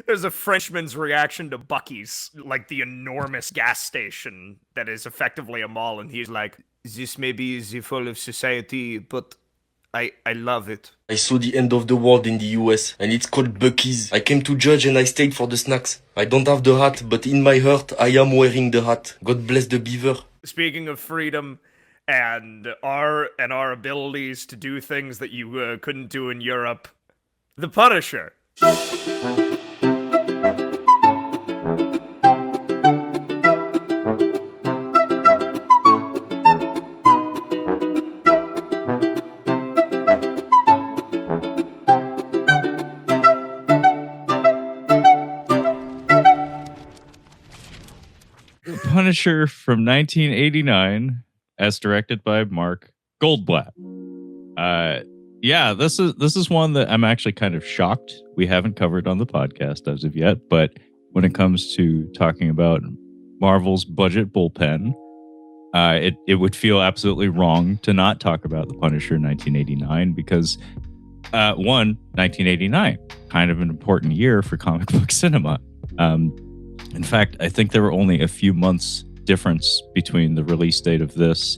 There's a Frenchman's reaction to Buc-ee's, like the enormous gas station that is effectively a mall, and he's like, "This may be the fall of society, but I love it." I saw the end of the world in the US, and it's called Buc-ee's. I came to judge and I stayed for the snacks. I don't have the hat, but in my heart, I am wearing the hat. God bless the beaver. Speaking of freedom and our abilities to do things that you couldn't do in Europe, The Punisher. Punisher from 1989, as directed by Mark Goldblatt. This is one that I'm actually kind of shocked we haven't covered on the podcast as of yet. But when it comes to talking about Marvel's Budget Bullpen, it would feel absolutely wrong to not talk about the Punisher 1989 because 1989, kind of an important year for comic book cinema. In fact, I think there were only a few months difference between the release date of this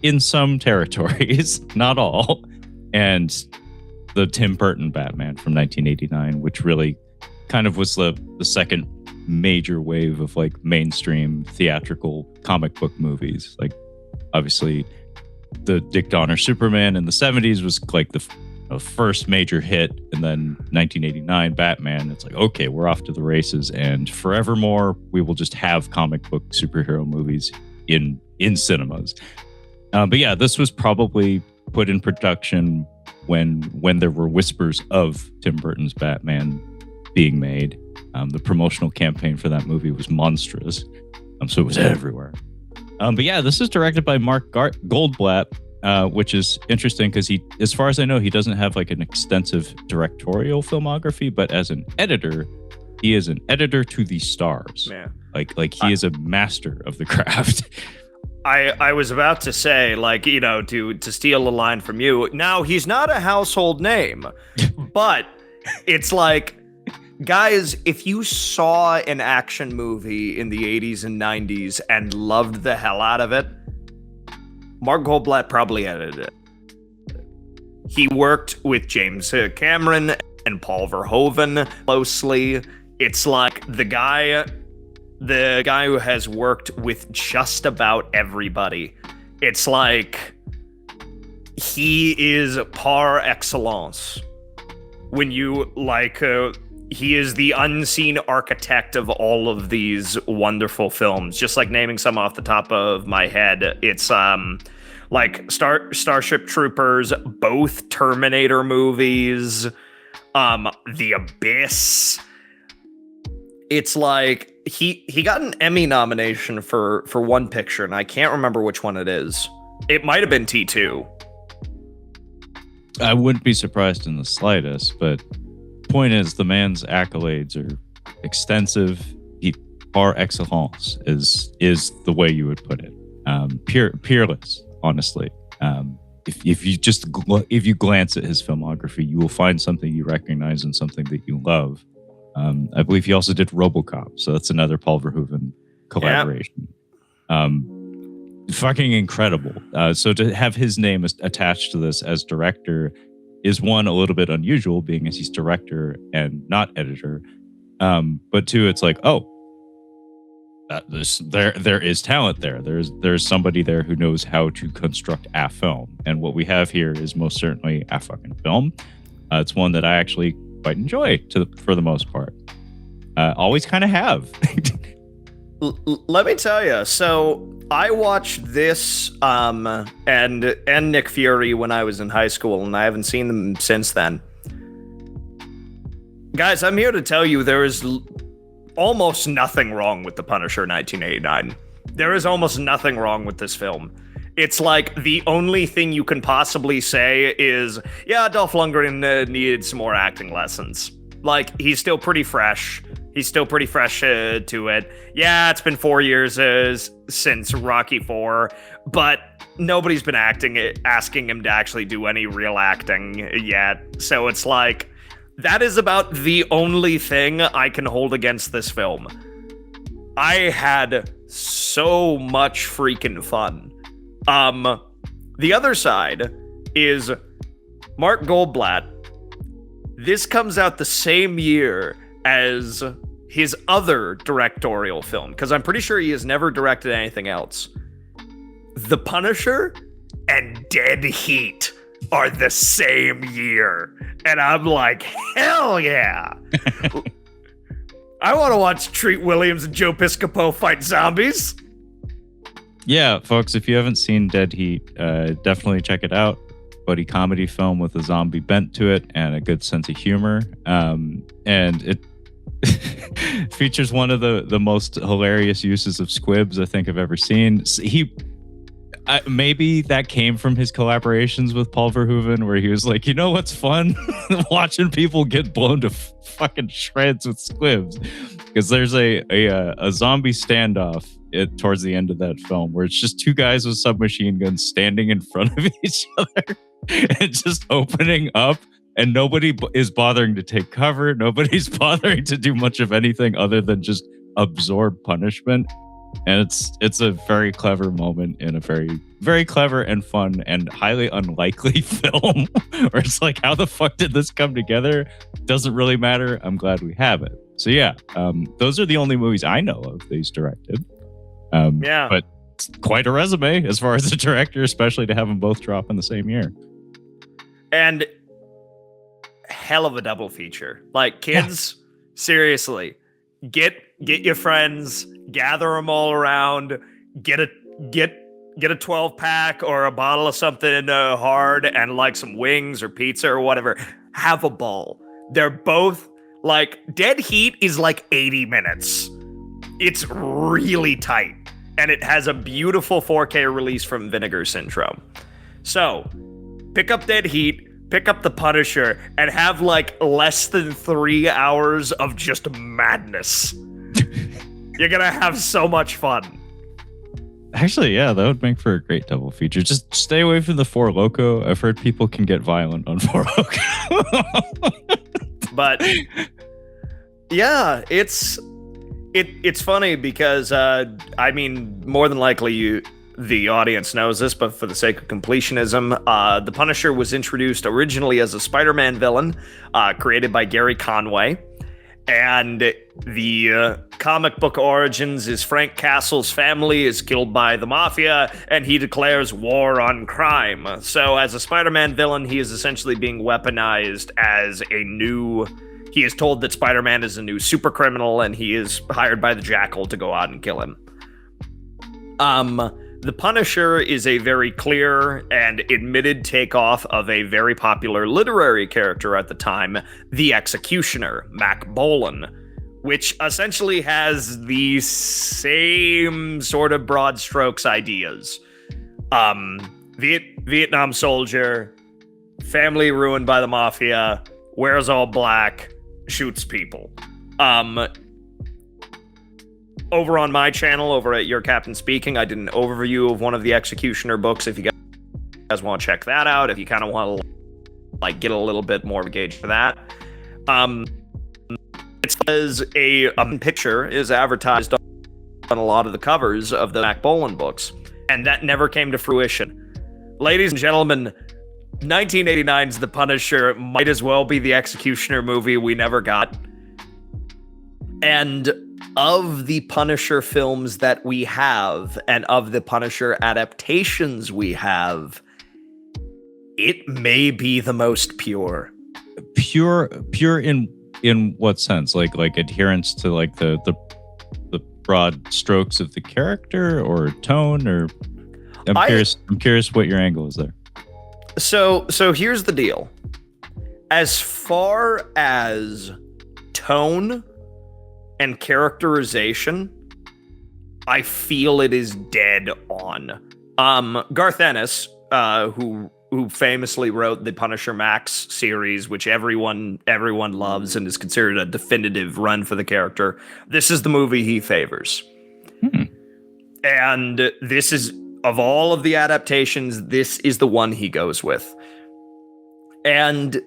in some territories, not all, and the Tim Burton Batman from 1989, which really kind of was the second major wave of like mainstream theatrical comic book movies. Like obviously the Dick Donner Superman in the 70s was like the first major hit, and then 1989 Batman, it's like, okay, we're off to the races, and forevermore we will just have comic book superhero movies in cinemas. But yeah, this was probably put in production when there were whispers of Tim Burton's Batman being made. The promotional campaign for that movie was monstrous, so it was everywhere. But yeah, this is directed by Mark Goldblatt, which is interesting because he, as far as I know, he doesn't have like an extensive directorial filmography, but as an editor, he is an editor to the stars. Yeah. Like he is a master of the craft. I was about to say, like, you know, to steal a line from you. Now, he's not a household name, but it's like, guys, if you saw an action movie in the 80s and 90s and loved the hell out of it, Mark Goldblatt probably edited it. He worked with James Cameron and Paul Verhoeven closely. It's like the guy who has worked with just about everybody. It's like he is par excellence. When you like, he is the unseen architect of all of these wonderful films. Just like naming some off the top of my head, it's like Starship Troopers, both Terminator movies, The Abyss. It's like he got an Emmy nomination for one picture, and I can't remember which one it is. It might have been T2. I wouldn't be surprised in the slightest, but point is, the man's accolades are extensive. He par excellence is the way you would put it. Peerless, honestly. If you glance at his filmography, you will find something you recognize and something that you love. I believe he also did RoboCop, so that's another Paul Verhoeven collaboration. Yeah. Fucking incredible. So to have his name attached to this as director is, one, a little bit unusual, being as he's director and not editor. But two, it's like, there is talent there. There's somebody there who knows how to construct a film, and what we have here is most certainly a fucking film. It's one that I actually quite enjoy for the most part. Always kind of have. Let me tell you. So I watched this and Nick Fury when I was in high school, and I haven't seen them since then. Guys, I'm here to tell you there is almost nothing wrong with The Punisher 1989. There is almost nothing wrong with this film. It's like the only thing you can possibly say is, yeah, Dolph Lundgren needed some more acting lessons. Like, he's still pretty fresh. He's still pretty fresh to it. Yeah, it's been 4 years since Rocky IV, but nobody's been asking him to actually do any real acting yet. So it's like, That is about the only thing I can hold against this film. I had so much freaking fun. The other side is Mark Goldblatt. This comes out the same year as his other directorial film, because I'm pretty sure he has never directed anything else. The Punisher and Dead Heat are the same year. And I'm like, hell yeah. I want to watch Treat Williams and Joe Piscopo fight zombies. Yeah, folks, if you haven't seen Dead Heat, definitely check it out. Buddy comedy film with a zombie bent to it and a good sense of humor. And it features one of the most hilarious uses of squibs I think I've ever seen. Maybe that came from his collaborations with Paul Verhoeven, where he was like, you know what's fun? Watching people get blown to fucking shreds with squibs. Because there's a zombie standoff towards the end of that film where it's just two guys with submachine guns standing in front of each other and just opening up, and nobody is bothering to take cover. Nobody's bothering to do much of anything other than just absorb punishment. And it's a very clever moment in a very, very clever and fun and highly unlikely film where it's like, how the fuck did this come together? Doesn't really matter. I'm glad we have it. So yeah, those are the only movies I know of that he's directed. Yeah. But it's quite a resume as far as the director, especially to have them both drop in the same year. And hell of a double feature. Like, kids, seriously, get your friends, gather them all around, get a 12-pack or a bottle of something hard and like some wings or pizza or whatever. Have a ball. They're both like, Dead Heat is like 80 minutes. It's really tight, and it has a beautiful 4K release from Vinegar Syndrome. So, pick up Dead Heat, pick up The Punisher, and have like less than 3 hours of just madness. You're gonna have so much fun. Actually, yeah, that would make for a great double feature. Just stay away from the Four Loko. I've heard people can get violent on Four Loko. But yeah, it's funny because I mean, more than likely the audience knows this, but for the sake of completionism, the Punisher was introduced originally as a Spider-Man villain, created by Gary Conway. And the comic book origins is Frank Castle's family is killed by the mafia, and he declares war on crime. So as a Spider-Man villain, he is essentially being weaponized as he is told that Spider-Man is a new super criminal, and he is hired by the Jackal to go out and kill him. The Punisher is a very clear and admitted takeoff of a very popular literary character at the time, the Executioner, Mac Bolan, which essentially has the same sort of broad strokes ideas. Vietnam soldier, family ruined by the mafia, wears all black, shoots people. Over on my channel, over at Your Captain Speaking, I did an overview of one of the Executioner books. If you guys want to check that out, if you kind of want to like get a little bit more engaged for that, it says a picture is advertised on a lot of the covers of the Mac Bolan books, and that never came to fruition. Ladies and gentlemen, 1989's The Punisher might as well be the Executioner movie we never got. And of the Punisher films that we have, and of the Punisher adaptations we have, it may be the most pure. Pure in what sense? Like adherence to like the broad strokes of the character or tone, or I'm curious what your angle is there. So here's the deal. As far as tone and characterization, I feel it is dead on. Garth Ennis, who famously wrote the Punisher Max series, which everyone loves and is considered a definitive run for the character, this is the movie he favors. And this is, of all of the adaptations, this is the one he goes with. And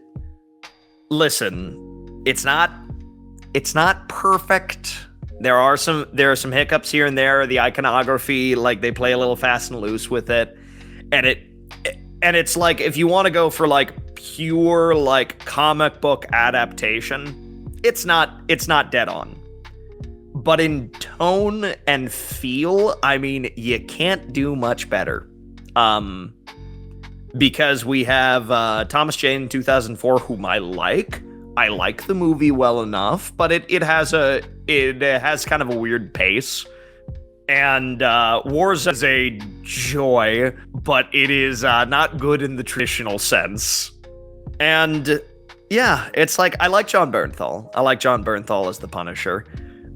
listen, it's not perfect. There are some hiccups here and there. The iconography, like they play a little fast and loose with it, and it's like if you want to go for like pure like comic book adaptation, it's not dead on. But in tone and feel, I mean, you can't do much better. Because we have Thomas Jane in 2004, whom I like. I like the movie well enough, but it has kind of a weird pace. And Wars is a joy, but it is not good in the traditional sense. And yeah, it's like I like Jon Bernthal. I like Jon Bernthal as the Punisher.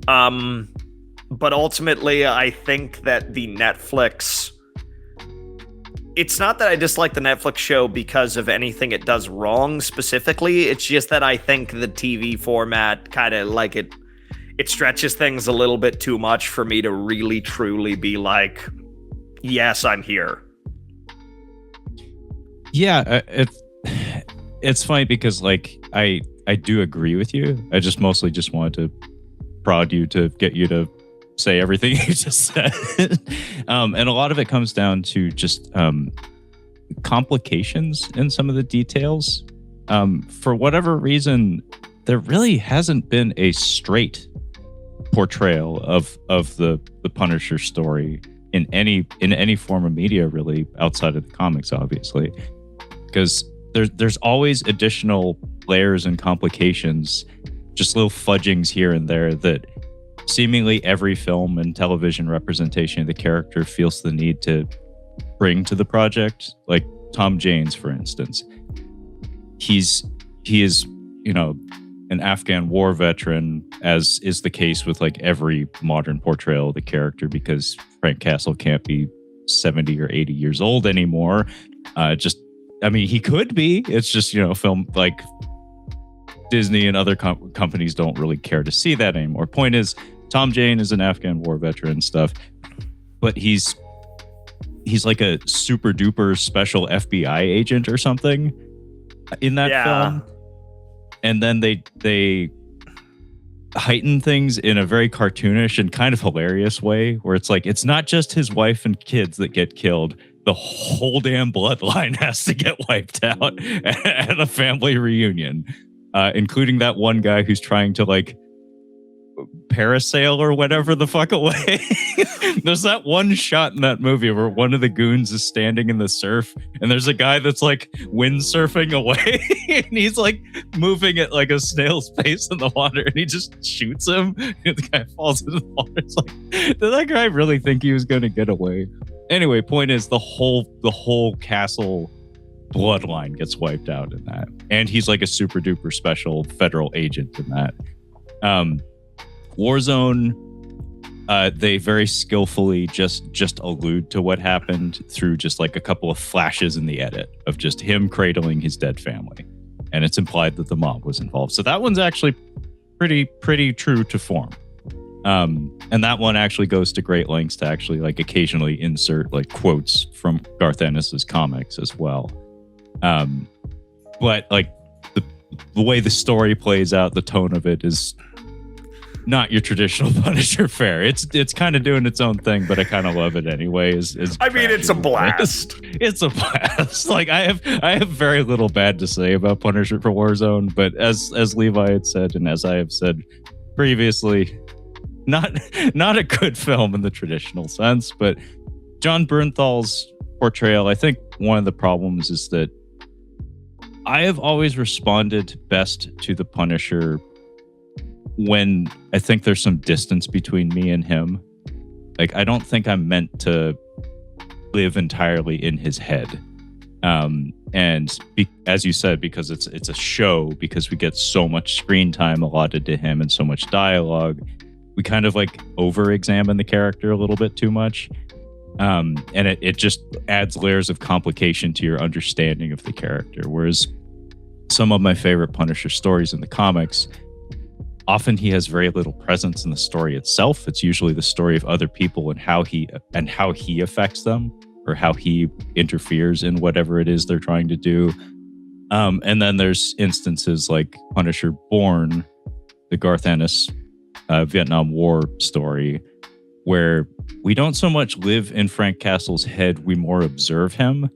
But ultimately, I think that the Netflix. It's not that I dislike the Netflix show because of anything it does wrong specifically. It's just that I think the TV format kind of like it stretches things a little bit too much for me to really truly be like, yes, I'm here. Yeah, it's funny because like I do agree with you. I just mostly just wanted to prod you to get you to say everything you just said. And a lot of it comes down to just complications in some of the details. For whatever reason, there really hasn't been a straight portrayal of the Punisher story in any form of media, really, outside of the comics, obviously, because there's always additional layers and complications, just little fudgings here and there that seemingly every film and television representation of the character feels the need to bring to the project. Like Tom Jane's, for instance, he is an Afghan war veteran, as is the case with like every modern portrayal of the character, because Frank Castle can't be 70 or 80 years old anymore. He could be. It's just, film like Disney and other companies don't really care to see that anymore. Point is, Tom Jane is an Afghan war veteran and stuff, but he's like a super duper special FBI agent or something in that film. And then they heighten things in a very cartoonish and kind of hilarious way, where it's like, it's not just his wife and kids that get killed. The whole damn bloodline has to get wiped out at a family reunion, including that one guy who's trying to like parasail or whatever the fuck away. There's that one shot in that movie where one of the goons is standing in the surf and there's a guy that's like windsurfing away and he's like moving at like a snail's pace in the water and he just shoots him and the guy falls into the water. It's like, did that guy really think he was going to get away? Anyway, point is the whole castle bloodline gets wiped out in that, and he's like a super duper special federal agent in that. Warzone, they very skillfully just allude to what happened through just like a couple of flashes in the edit of just him cradling his dead family, and it's implied that the mob was involved. So that one's actually pretty true to form. And that one actually goes to great lengths to actually like occasionally insert like quotes from Garth Ennis's comics as well. But like the way the story plays out, the tone of it is not your traditional Punisher fare. It's kind of doing its own thing, but I kind of love it anyway. It's a blast. It's a blast. Like I have very little bad to say about Punisher for Warzone, but as Levi had said, and as I have said previously, not a good film in the traditional sense. But Jon Bernthal's portrayal, I think one of the problems is that I have always responded best to the Punisher when I think there's some distance between me and him. Like, I don't think I'm meant to live entirely in his head. As you said, because it's a show, because we get so much screen time allotted to him and so much dialogue, we kind of like over-examine the character a little bit too much. And it just adds layers of complication to your understanding of the character. Whereas some of my favorite Punisher stories in the comics, often he has very little presence in the story itself. It's usually the story of other people and how he affects them, or how he interferes in whatever it is they're trying to do. And then there's instances like Punisher Born, the Garth Ennis Vietnam War story, where we don't so much live in Frank Castle's head, we more observe him.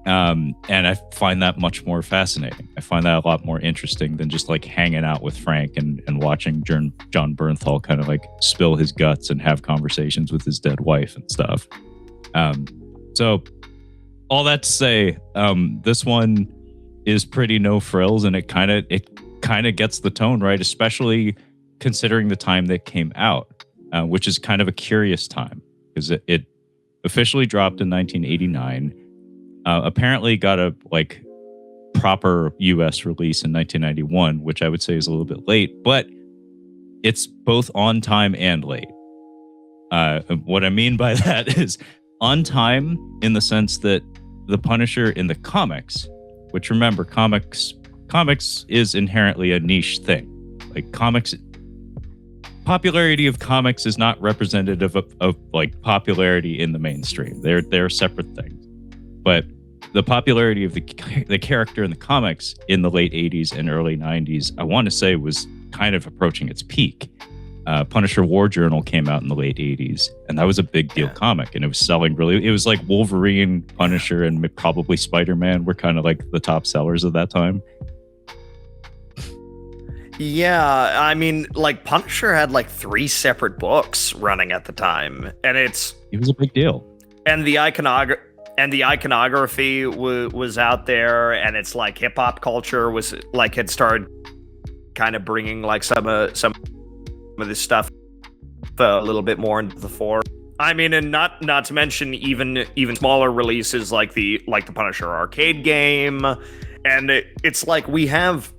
And I find that much more fascinating. I find that a lot more interesting than just like hanging out with Frank and watching John Bernthal kind of like spill his guts and have conversations with his dead wife and stuff. So all that to say, this one is pretty no frills, and it kind of gets the tone right, especially considering the time that came out, which is kind of a curious time because it officially dropped in 1989. Apparently got a like proper US release in 1991, which I would say is a little bit late, but it's both on time and late. What I mean by that is on time in the sense that the Punisher in the comics, which remember, comics is inherently a niche thing. Like popularity of comics is not representative of like popularity in the mainstream. They're separate things. But the popularity of the character in the comics in the late 80s and early 90s, I want to say, was kind of approaching its peak. Punisher War Journal came out in the late 80s, and that was a big deal comic, and it was selling really. It was like Wolverine, Punisher, and probably Spider-Man were kind of like the top sellers of that time. Yeah, I mean, like Punisher had like 3 separate books running at the time, and it was a big deal. And the iconography was out there, and it's like hip hop culture was like had started kind of bringing like some of this stuff a little bit more into the fore. I mean, and not to mention even smaller releases like the Punisher arcade game, and it's like we have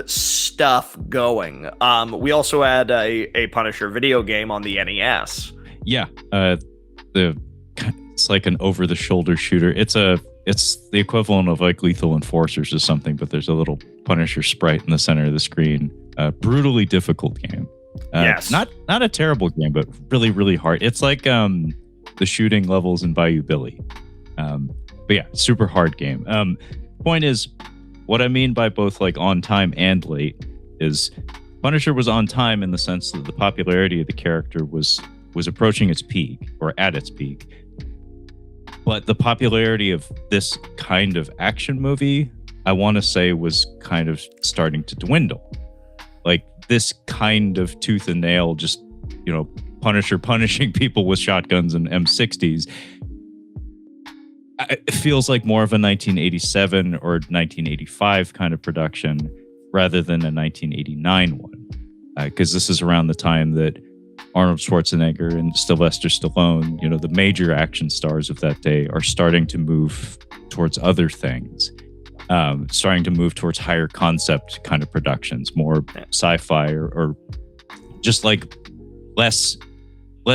stuff going. We also had a Punisher video game on the NES. Yeah, it's like an over-the-shoulder shooter. It's the equivalent of like Lethal Enforcers or something, but there's a little Punisher sprite in the center of the screen. Brutally difficult game. Yes. Not a terrible game, but really, really hard. It's like the shooting levels in Bayou Billy. But yeah, super hard game. Point is, what I mean by both like on time and late is Punisher was on time in the sense that the popularity of the character was approaching its peak, or at its peak. But the popularity of this kind of action movie, I want to say, was kind of starting to dwindle. Like this kind of tooth and nail, just, Punisher punishing people with shotguns and M60s. It feels like more of a 1987 or 1985 kind of production rather than a 1989 one. Because this is around the time that Arnold Schwarzenegger and Sylvester Stallone, the major action stars of that day, are starting to move towards other things, starting to move towards higher concept kind of productions, more sci-fi or just like less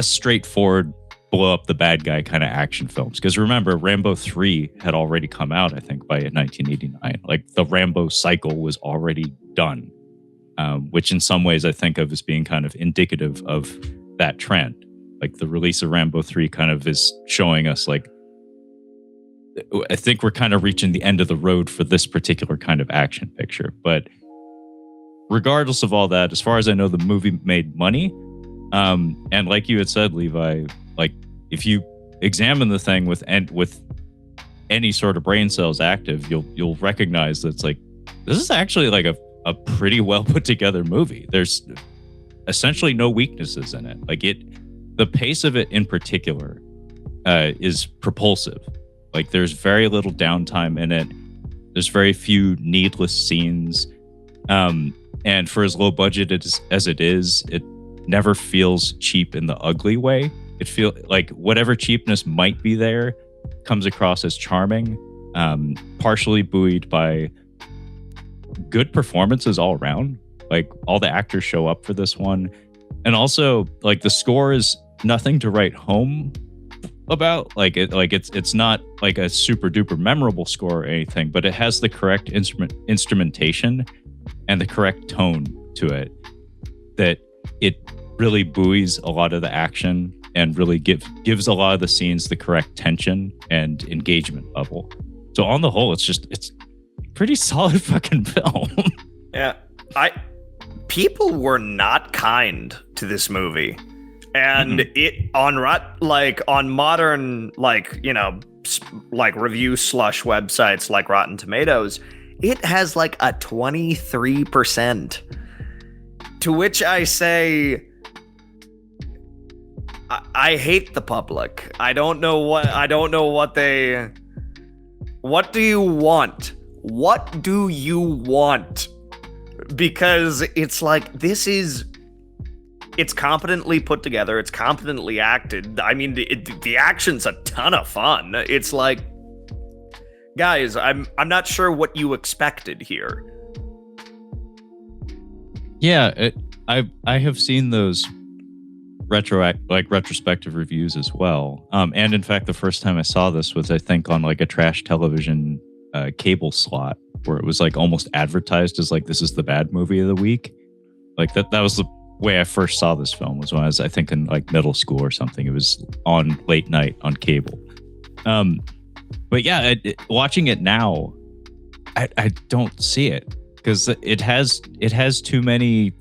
straightforward, blow up the bad guy kind of action films. Because remember, Rambo 3 had already come out, I think, by 1989. Like the Rambo cycle was already done. Which in some ways I think of as being kind of indicative of that trend. Like the release of Rambo 3 kind of is showing us like, I think we're kind of reaching the end of the road for this particular kind of action picture. But regardless of all that, as far as I know, the movie made money. And like you had said, Levi, like if you examine the thing with any sort of brain cells active, you'll recognize that it's like, this is actually like a pretty well put together movie. There's essentially no weaknesses in it. Like the pace of it in particular is propulsive. Like there's very little downtime in it. There's very few needless scenes. And for as low budget as it is, it never feels cheap in the ugly way. It feels like whatever cheapness might be there comes across as charming, partially buoyed by good performances all around. Like all the actors show up for this one, and also like the score is nothing to write home about. It's not like a super duper memorable score or anything, but it has the correct instrumentation and the correct tone to it that it really buoys a lot of the action and really gives a lot of the scenes the correct tension and engagement level. So on the whole, it's pretty solid fucking film. Yeah, people were not kind to this movie, and it on modern review slush websites like Rotten Tomatoes, it has like a 23%. To which I say, I hate the public. I don't know what they. What do you want? What do you want? Because it's like, it's competently put together. It's competently acted. I mean, the action's a ton of fun. It's like, guys, I'm not sure what you expected here. Yeah, I have seen those retrospective reviews as well. And in fact, the first time I saw this was, I think, on like a trash television cable slot, where it was like almost advertised as like, this is the bad movie of the week. Like that was the way I first saw this film, was when I was, I think, in like middle school or something. It was on late night on cable. But yeah, watching it now, I don't see it, because it has too many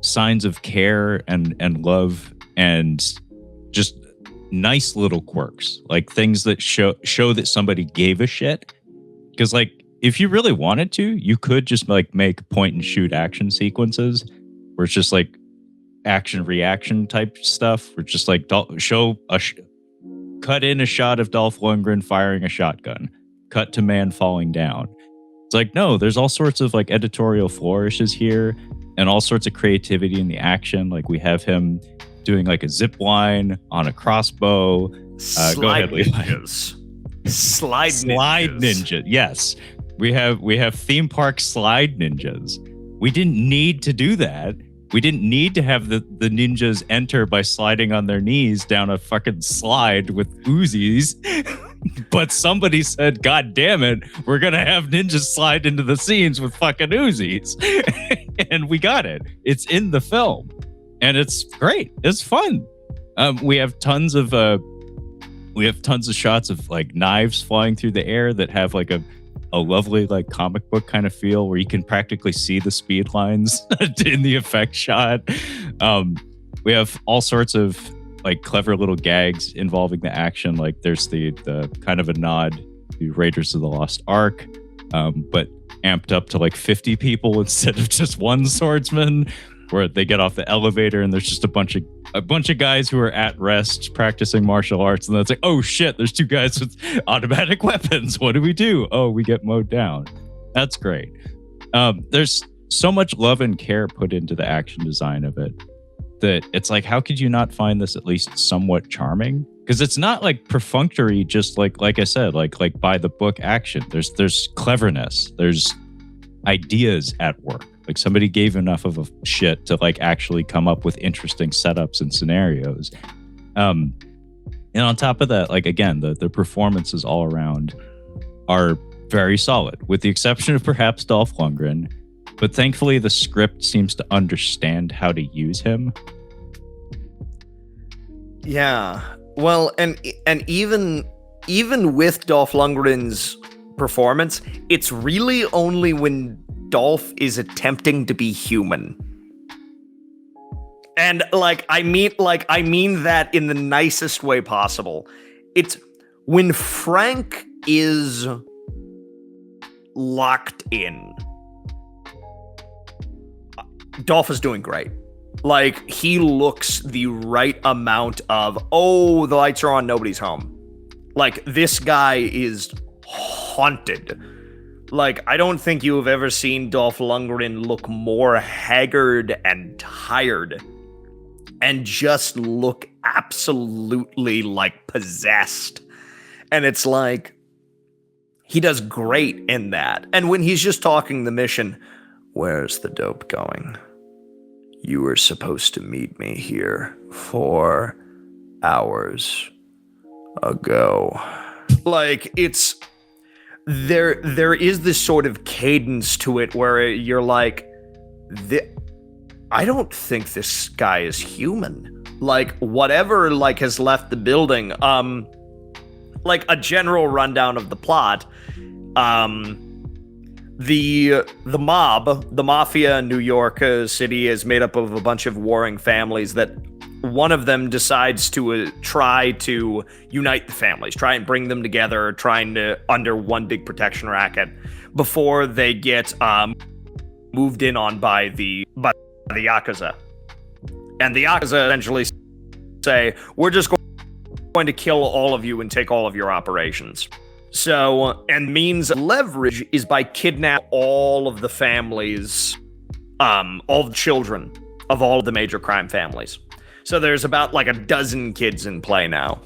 signs of care and love and just nice little quirks, like things that show that somebody gave a shit. Because like, if you really wanted to, you could just like make point and shoot action sequences where it's just like action reaction type stuff, where it's just like cut in a shot of Dolph Lundgren firing a shotgun, cut to man falling down. It's like, no, there's all sorts of like editorial flourishes here and all sorts of creativity in the action. Like we have him doing like a zip line on a crossbow. Go ahead, Levi. Slide ninja. Yes, we have theme park slide ninjas. We didn't need to do that. We didn't need to have the ninjas enter by sliding on their knees down a fucking slide with Uzis. But somebody said, God damn it, we're going to have ninjas slide into the scenes with fucking Uzis. And we got it. It's in the film. And it's great. It's fun. We have tons of shots of like knives flying through the air that have like a lovely like comic book kind of feel, where you can practically see the speed lines in the effect shot. We have all sorts of like clever little gags involving the action. Like there's the kind of a nod to Raiders of the Lost Ark, but amped up to like 50 people instead of just one swordsman, where they get off the elevator and there's just a bunch of guys who are at rest practicing martial arts, and then it's like, oh shit, there's two guys with automatic weapons. What do we do? Oh, we get mowed down. That's great. There's so much love and care put into the action design of it that it's like, how could you not find this at least somewhat charming? Because it's not like perfunctory, just like I said, like by the book action. There's cleverness. There's ideas at work. Like somebody gave enough of a shit to like actually come up with interesting setups and scenarios. And on top of that, like again, the performances all around are very solid, with the exception of perhaps Dolph Lundgren. But thankfully, the script seems to understand how to use him. Yeah. Well, and even with Dolph Lundgren's performance, it's really only when Dolph is attempting to be human. And I mean that in the nicest way possible. It's when Frank is locked in, Dolph is doing great. Like, he looks the right amount of, oh, the lights are on, nobody's home. Like, this guy is haunted. Like, I don't think you have ever seen Dolph Lundgren look more haggard and tired and just look absolutely like possessed. And it's like, he does great in that. And when he's just talking the mission, where's the dope going? You were supposed to meet me here 4 hours ago. Like, it's there is this sort of cadence to it where you're like, I don't think this guy is human. Like, whatever like has left the building, like a general rundown of the plot. The mob, the mafia in New York City, is made up of a bunch of warring families that one of them decides to try to unite the families, try and bring them together, trying to under one big protection racket before they get moved in on by the Yakuza. And the Yakuza essentially say, we're just going to kill all of you and take all of your operations. So, and means leverage is by kidnap all of the families, all the children of all of the major crime families. So there's about like a dozen kids in play now.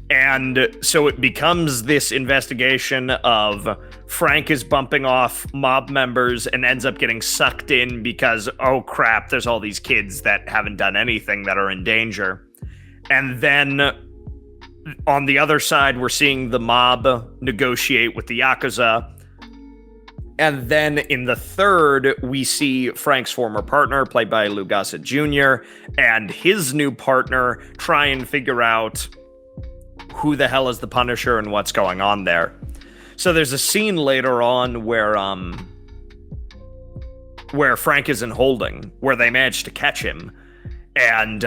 And so it becomes this investigation of Frank is bumping off mob members and ends up getting sucked in because, oh crap, there's all these kids that haven't done anything that are in danger. And then on the other side, we're seeing the mob negotiate with the Yakuza. And then in the third, we see Frank's former partner, played by Lou Gossett Jr., and his new partner try and figure out who the hell is the Punisher and what's going on there. So there's a scene later on where Frank is in holding, where they manage to catch him. And,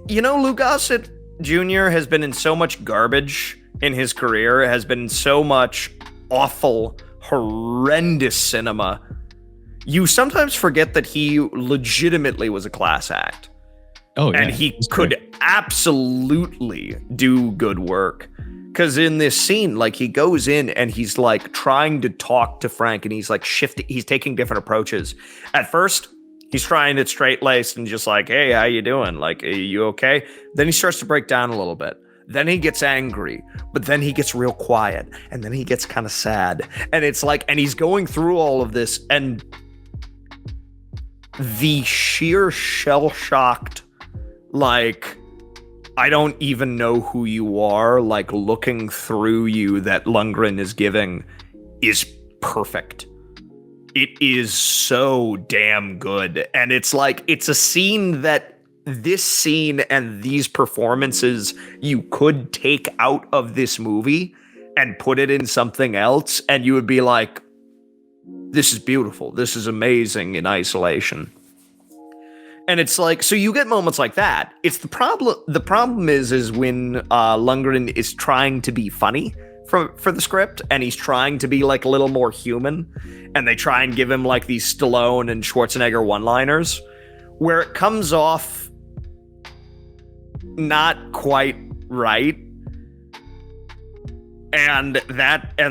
Lou Gossett Jr. has been in so much garbage in his career, has been so much awful, horrendous cinema. You sometimes forget that he legitimately was a class act. Oh, yeah. And he could absolutely do good work. Because in this scene, like, he goes in and he's like trying to talk to Frank, and he's like shifting, he's taking different approaches. At first, he's trying it straight-laced and just like, hey, how you doing? Like, are you okay? Then he starts to break down a little bit. Then he gets angry, but then he gets real quiet, and then he gets kind of sad. And it's like, and he's going through all of this, and the sheer shell-shocked, like, I don't even know who you are, like, looking through you that Lundgren is giving is perfect. It is so damn good. And it's like, it's a scene that this scene and these performances you could take out of this movie and put it in something else, and you would be like, this is beautiful. This is amazing in isolation. And it's like, so you get moments like that. It's the problem. The problem is when Lundgren is trying to be funny for the script, and he's trying to be like a little more human, and they try and give him like these Stallone and Schwarzenegger one-liners, where it comes off not quite right. And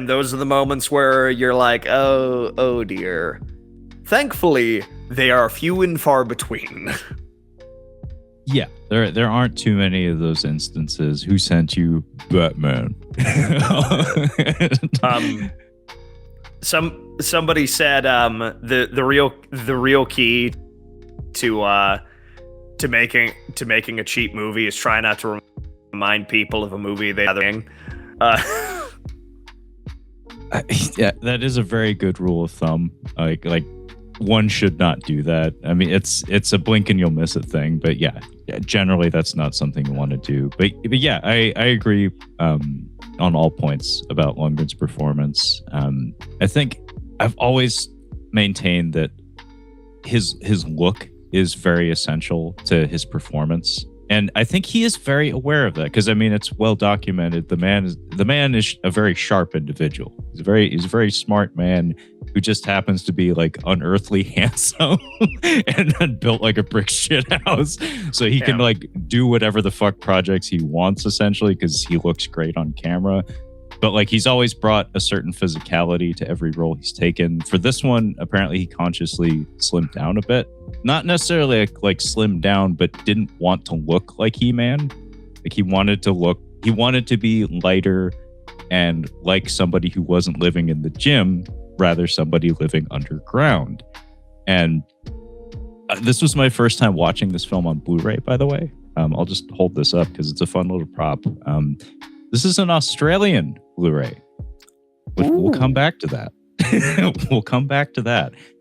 those are the moments where you're like, oh dear. Thankfully, they are few and far between. Yeah, there aren't too many of those instances. Who sent you, Batman? Somebody said the real key to making a cheap movie is try not to remind people of a movie they're in. Yeah, that is a very good rule of thumb. Like one should not do that. I mean, it's a blink and you'll miss it thing. But yeah, generally that's not something you want to do. But yeah, I agree on all points about Lundgren's performance. I think I've always maintained that his look is very essential to his performance. And I think he is very aware of that, because I mean, it's well documented. The man is a very sharp individual. He's a very smart man who just happens to be like unearthly handsome and built like a brick shit house. So he can like do whatever the fuck projects he wants, essentially, because he looks great on camera. But like, he's always brought a certain physicality to every role he's taken. For this one, apparently he consciously slimmed down a bit. Not necessarily like slimmed down, but didn't want to look like He-Man. Like he wanted to be lighter and like somebody who wasn't living in the gym, rather somebody living underground. And this was my first time watching this film on Blu-ray, by the way. I'll just hold this up because it's a fun little prop. This is an Australian Blu-ray. We'll come back to that.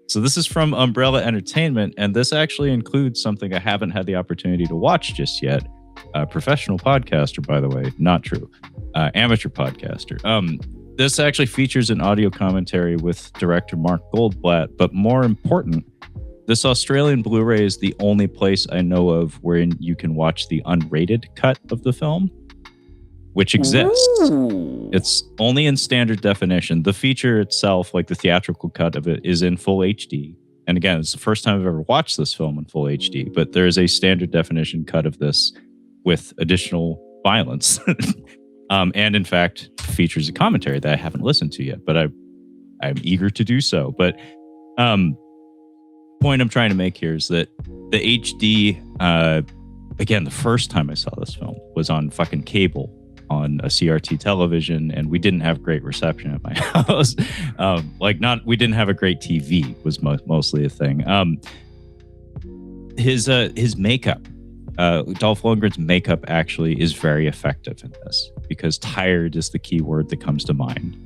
So this is from Umbrella Entertainment, and this actually includes something I haven't had the opportunity to watch just yet. professional podcaster, by the way. Not true. Amateur podcaster. This actually features an audio commentary with director Mark Goldblatt, but more important, this Australian Blu-ray is the only place I know of where you can watch the unrated cut of the film, which exists. Ooh. It's only in standard definition. The feature itself, like the theatrical cut of it, is in full HD. And again, it's the first time I've ever watched this film in full HD, but there is a standard definition cut of this with additional violence. And in fact, features a commentary that I haven't listened to yet, but I'm eager to do so. But point I'm trying to make here is that the HD, again, the first time I saw this film was on fucking cable on a CRT television, and we didn't have great reception at my house. We didn't have a great TV was mostly a thing. His makeup, Dolph Lundgren's makeup actually is very effective in this, because tired is the key word that comes to mind.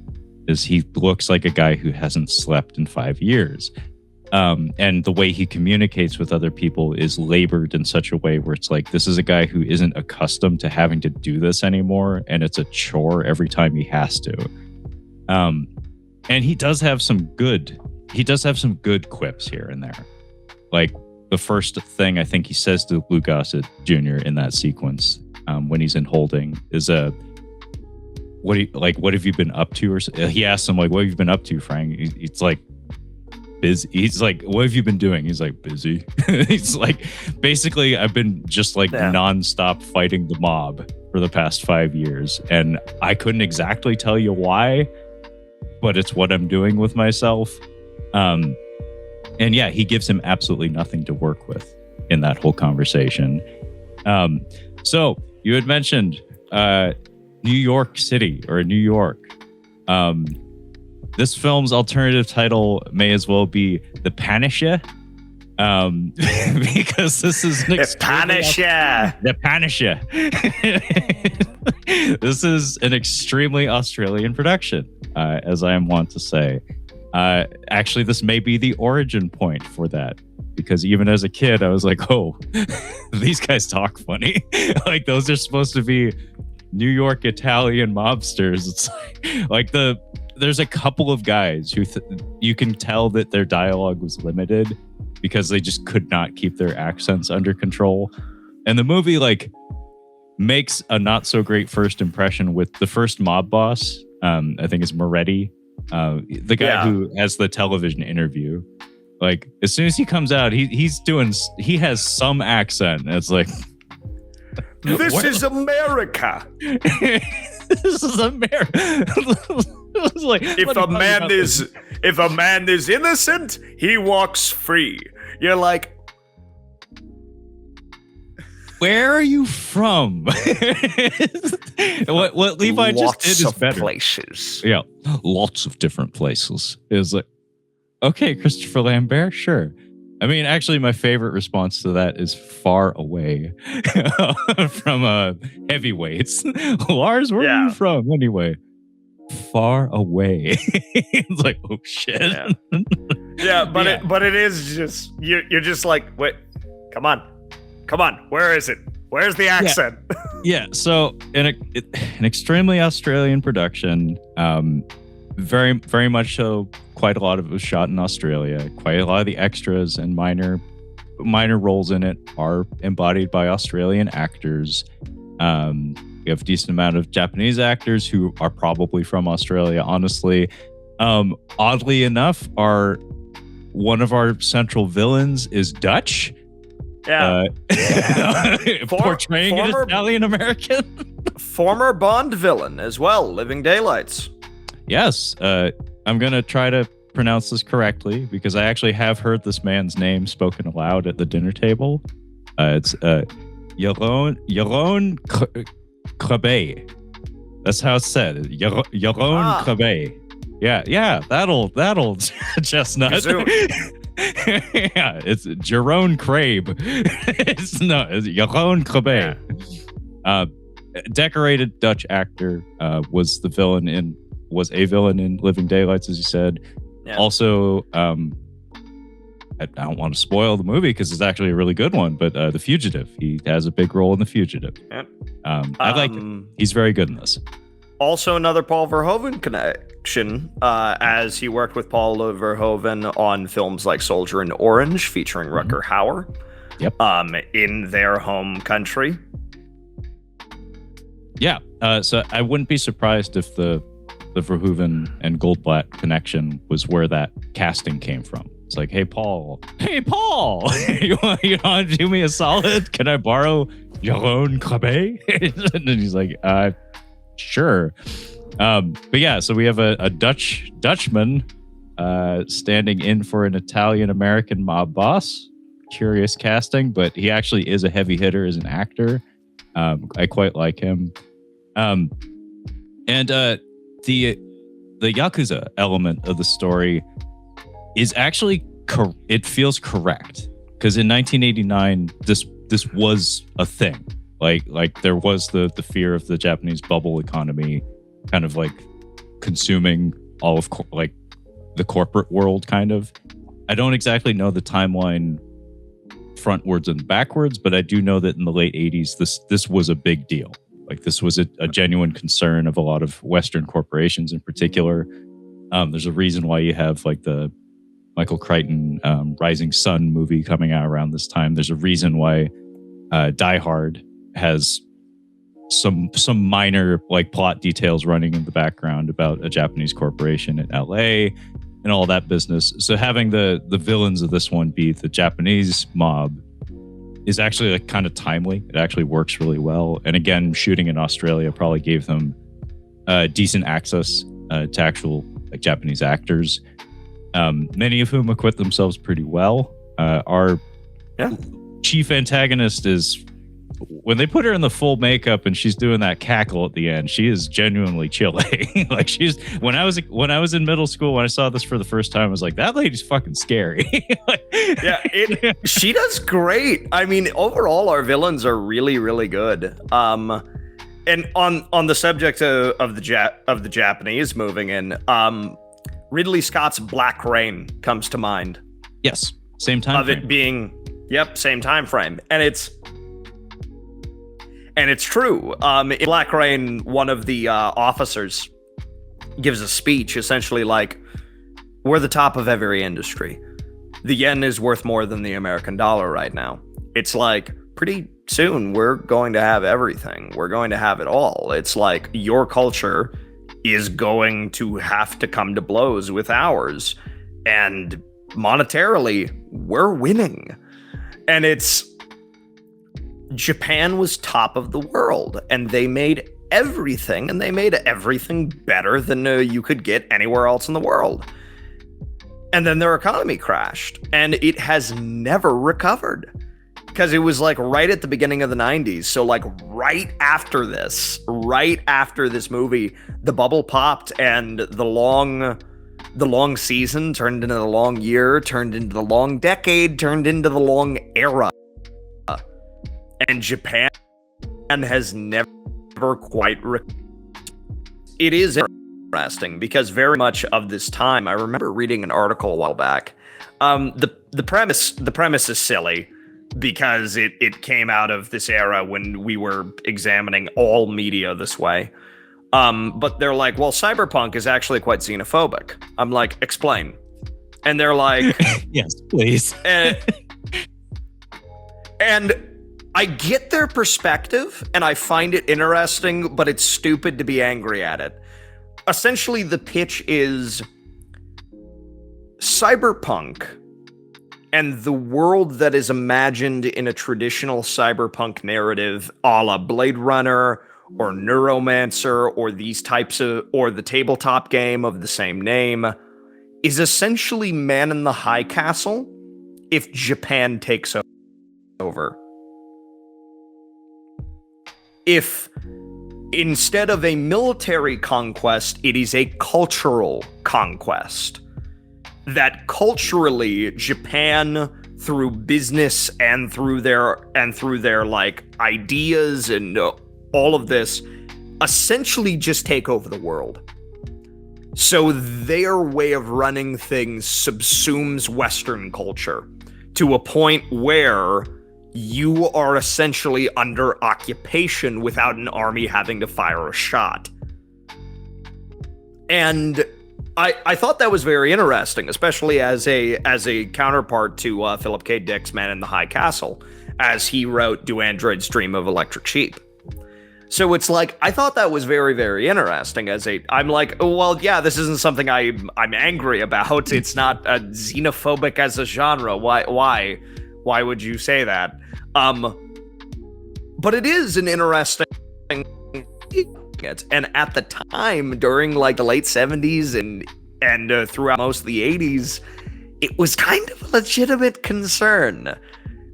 Is he looks like a guy who hasn't slept in 5 years. And the way he communicates with other people is labored in such a way where it's like, this is a guy who isn't accustomed to having to do this anymore, and it's a chore every time he has to. And he does have some good quips here and there. Like the first thing I think he says to Lou Gossett Jr. in that sequence, when he's in holding, is what have you been up to? Or he asks him, like, what have you been up to, Frank? It's like, busy. He's like, what have you been doing? He's like, busy. He's like, basically, I've been just like nonstop fighting the mob for the past 5 years, and I couldn't exactly tell you why, but it's what I'm doing with myself. And yeah, he gives him absolutely nothing to work with in that whole conversation. So you had mentioned New York City or New York. This film's alternative title may as well be The Punisher, because this is The Punisher. The Punisher. This is an extremely Australian production, as I am wont to say. Actually, this may be the origin point for that, because even as a kid, I was like, oh, these guys talk funny. Like, those are supposed to be New York Italian mobsters. It's like there's a couple of guys who you can tell that their dialogue was limited because they just could not keep their accents under control. And the movie like makes a not so great first impression with the first mob boss. I think it's Moretti, the guy who has the television interview. Like, as soon as he comes out, he has some accent. It's like, this is America. This is America. Like, if a man is innocent, he walks free. You're like, where are you from? what Levi just did is better. Places. Yeah, lots of different places. Is like, okay, Christopher Lambert, sure. I mean, actually, my favorite response to that is far away from heavyweights. Lars, where are you from anyway? Far away. It's like, oh shit. But it is just you're just like, wait, come on, where is it? Where's the accent? Yeah. So an extremely Australian production, very very much so. Quite a lot of it was shot in Australia. Quite a lot of the extras and minor roles in it are embodied by Australian actors. We have a decent amount of Japanese actors who are probably from Australia, honestly. Oddly enough, one of our central villains is Dutch. Yeah. Portraying an Italian American. Former Bond villain as well, Living Daylights. Yes. I'm going to try to pronounce this correctly because I actually have heard this man's name spoken aloud at the dinner table. It's Jeroen Krabbe. That's how it's said. Jeroen Krabbe. Yeah, that'll chestnut. Yeah, it's Jeroen Crabe. It's Jeroen Krabbe. Decorated Dutch actor, was a villain in Living Daylights, as you said. Yeah. Also, I don't want to spoil the movie because it's actually a really good one, but The Fugitive. He has a big role in The Fugitive. Yep. I like it. He's very good in this. Also, another Paul Verhoeven connection, as he worked with Paul Verhoeven on films like Soldier in Orange, featuring Rutger Hauer. Yep. In their home country. Yeah. So I wouldn't be surprised if the Verhoeven and Goldblatt connection was where that casting came from. It's like, hey Paul, you want to do me a solid? Can I borrow Jérôme Crabbe? And then he's like, sure. But yeah, so we have a Dutchman standing in for an Italian-American mob boss. Curious casting, but he actually is a heavy hitter as an actor. I quite like him. And the Yakuza element of the story is actually it feels correct, because in 1989 this was a thing. Like there was the fear of the Japanese bubble economy kind of like consuming all of like the corporate world kind of. I don't exactly know the timeline frontwards and backwards, but I do know that in the late 80s this was a big deal. Like this was a genuine concern of a lot of Western corporations in particular. There's a reason why you have like the Michael Crichton Rising Sun movie coming out around this time. There's a reason why Die Hard has some minor like plot details running in the background about a Japanese corporation in LA and all that business. So having the villains of this one be the Japanese mob is actually like kind of timely. It actually works really well. And again, shooting in Australia probably gave them decent access to actual like Japanese actors, many of whom acquit themselves pretty well. Our chief antagonist is, when they put her in the full makeup and she's doing that cackle at the end, she is genuinely chilling. Like when I was in middle school, when I saw this for the first time, I was like, that lady's fucking scary. She does great. I mean, overall, our villains are really, really good. And on the subject of the Japanese moving in, Ridley Scott's Black Rain comes to mind. Yes, same time of frame. It being, same time frame, and it's true. In Black Rain, one of the officers gives a speech essentially like, we're the top of every industry. The yen is worth more than the American dollar right now. It's like, pretty soon we're going to have everything. We're going to have it all. It's like your culture is going to have to come to blows with ours. And monetarily, we're winning. And Japan was top of the world, and they made everything, and they made everything better than you could get anywhere else in the world. And then their economy crashed, and it has never recovered, because it was like right at the beginning of the 90s. So like right after this movie, the bubble popped, and the long season turned into the long year, turned into the long decade, turned into the long era. And Japan has never quite It is interesting because very much of this time, I remember reading an article a while back. The premise is silly because it came out of this era when we were examining all media this way. But they're like, well, cyberpunk is actually quite xenophobic. I'm like, explain. And they're like, yes, please. And I get their perspective, and I find it interesting, but it's stupid to be angry at it. Essentially, the pitch is cyberpunk and the world that is imagined in a traditional cyberpunk narrative, a la Blade Runner or Neuromancer or these types of, or the tabletop game of the same name, is essentially Man in the High Castle if Japan takes over. If instead of a military conquest, it is a cultural conquest. That culturally, Japan, through business and through their like ideas and all of this, essentially just take over the world. So their way of running things subsumes Western culture to a point where you are essentially under occupation without an army having to fire a shot. And I thought that was very interesting, especially as a counterpart to Philip K. Dick's Man in the High Castle, as he wrote Do Androids Dream of Electric Sheep? So it's like, I thought that was very, very interesting I'm like, oh, well, yeah, this isn't something I'm angry about. It's not xenophobic as a genre. Why would you say that? But it is an interesting and at the time, during like the late 70s and throughout most of the 80s, it was kind of a legitimate concern.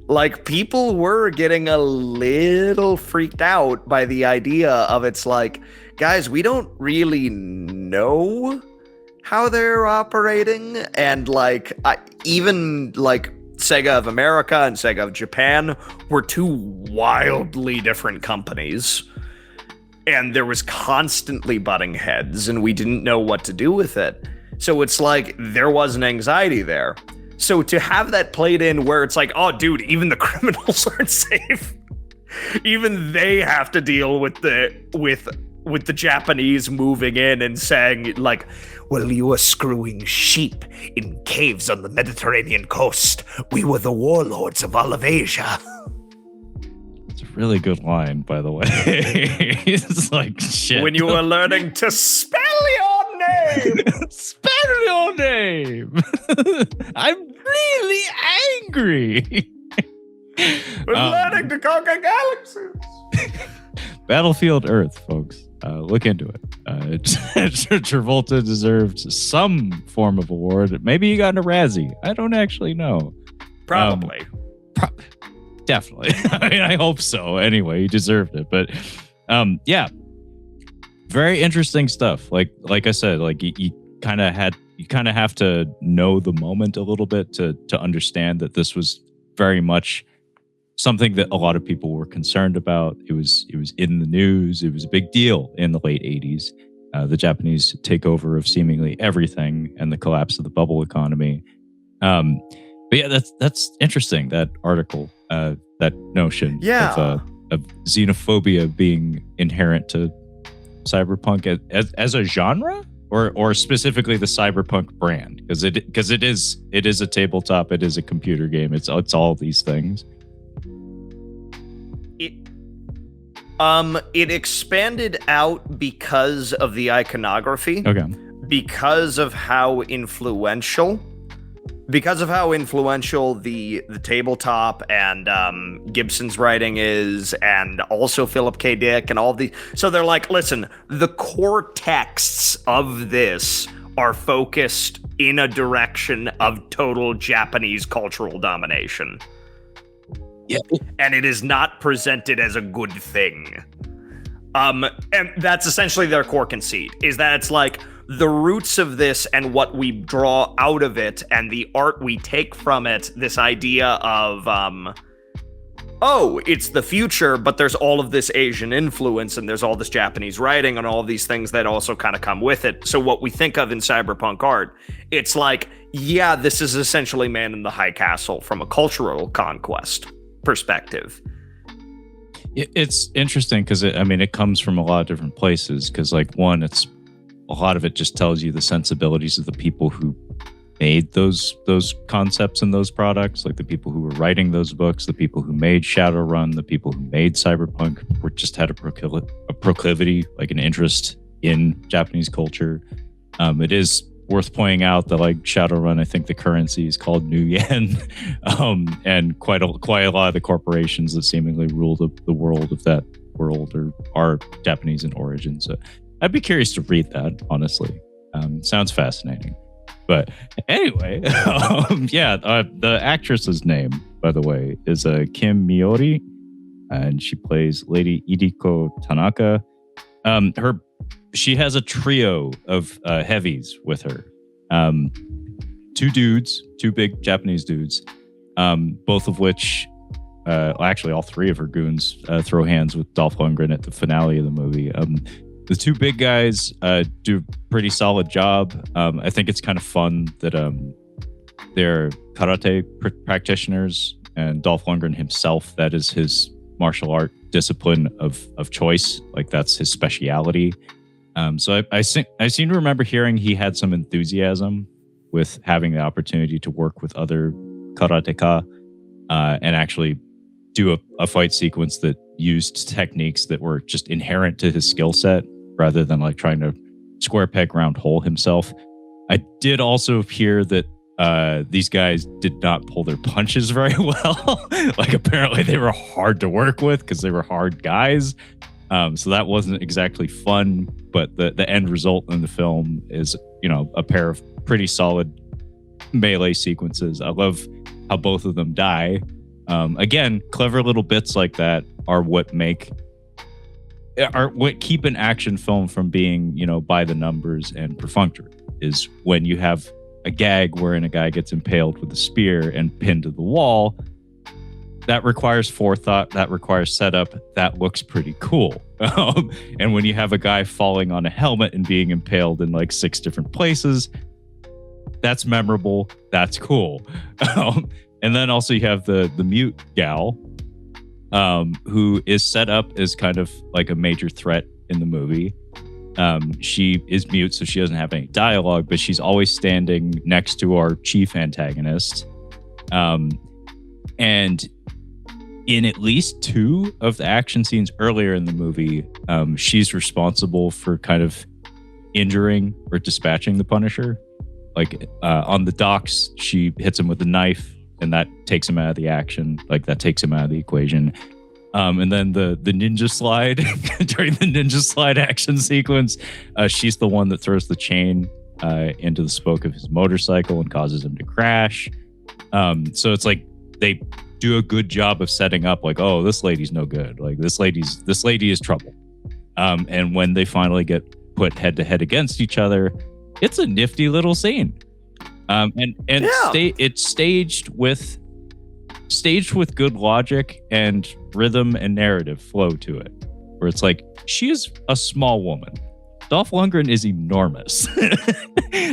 Like, people were getting a little freaked out by the idea of, it's like, guys, we don't really know how they're operating. And like, even like Sega of America and Sega of Japan were two wildly different companies. And there was constantly butting heads, and we didn't know what to do with it. So it's like, there was an anxiety there. So to have that played in where it's like, oh, dude, even the criminals aren't safe. Even they have to deal with the Japanese moving in and saying, like, well, you were screwing sheep in caves on the Mediterranean coast. We were the warlords of all of Asia. It's a really good line, by the way. It's like, shit. When you were learning to spell your name. Spell your name. I'm really angry. We're learning to conquer galaxies. Battlefield Earth, folks. Look into it. Travolta deserved some form of award. Maybe he got a Razzie. I don't actually know. Probably. Definitely. I mean, I hope so. Anyway, he deserved it. But yeah, very interesting stuff. Like I said, like you kind of have to know the moment a little bit to understand that this was very much something that a lot of people were concerned about. It was in the news. It was a big deal in the late 80s. The Japanese takeover of seemingly everything and the collapse of the bubble economy. But yeah, that's interesting, that article, that notion of xenophobia being inherent to cyberpunk as a genre, or specifically the cyberpunk brand, because it is a tabletop, it is a computer game, it's all these things. It expanded out because of the iconography. Okay. Because of how influential the tabletop and Gibson's writing is, and also Philip K. Dick and all the. So they're like, listen, the core texts of this are focused in a direction of total Japanese cultural domination. Yeah. And it is not presented as a good thing. And that's essentially their core conceit, is that it's like the roots of this and what we draw out of it and the art we take from it, this idea of, it's the future, but there's all of this Asian influence and there's all this Japanese writing and all of these things that also kind of come with it. So what we think of in cyberpunk art, it's like, yeah, this is essentially Man in the High Castle from a cultural conquest perspective. It's interesting because it comes from a lot of different places. Because like, one, it's a lot of it just tells you the sensibilities of the people who made those concepts and those products, like the people who were writing those books, the people who made Shadowrun, the people who made cyberpunk, were just had a proclivity, like an interest in Japanese culture. It is worth pointing out that, like, Shadowrun, I think the currency is called New Yen, and quite a lot of the corporations that seemingly rule the world of that world are Japanese in origin. So I'd be curious to read that, honestly. Sounds fascinating. But anyway, the actress's name, by the way, is Kim Miori, and she plays Lady Idiko Tanaka. She has a trio of heavies with her. Two big Japanese dudes, both of which, actually all three of her goons throw hands with Dolph Lundgren at the finale of the movie. The two big guys do a pretty solid job. I think it's kind of fun that they're karate practitioners, and Dolph Lundgren himself, that is his martial art discipline of choice. Like, that's his speciality. So I seem to remember hearing he had some enthusiasm with having the opportunity to work with other karateka and actually do a fight sequence that used techniques that were just inherent to his skill set rather than like trying to square peg round hole himself. I did also hear that these guys did not pull their punches very well. Like, apparently they were hard to work with because they were hard guys. So that wasn't exactly fun, but the end result in the film is, a pair of pretty solid melee sequences. I love how both of them die. Again, clever little bits like that are what keep an action film from being, by the numbers and perfunctory, is when you have a gag wherein a guy gets impaled with a spear and pinned to the wall. That requires forethought. That requires setup. That looks pretty cool. And when you have a guy falling on a helmet and being impaled in like 6 different places, that's memorable. That's cool. And then also you have the mute gal, who is set up as kind of like a major threat in the movie. She is mute, so she doesn't have any dialogue, but she's always standing next to our chief antagonist. And in at least 2 of the action scenes earlier in the movie, she's responsible for kind of injuring or dispatching the Punisher. Like on the docks, she hits him with a knife, and that takes him out of the action. Like, that takes him out of the equation. And then the ninja slide during the ninja slide action sequence, she's the one that throws the chain into the spoke of his motorcycle and causes him to crash. So it's like they do a good job of setting up, like, oh, this lady's no good. Like, this lady is trouble. And when they finally get put head to head against each other, it's a nifty little scene. It's staged with good logic and rhythm and narrative flow to it, where it's like, she is a small woman. Dolph Lundgren is enormous.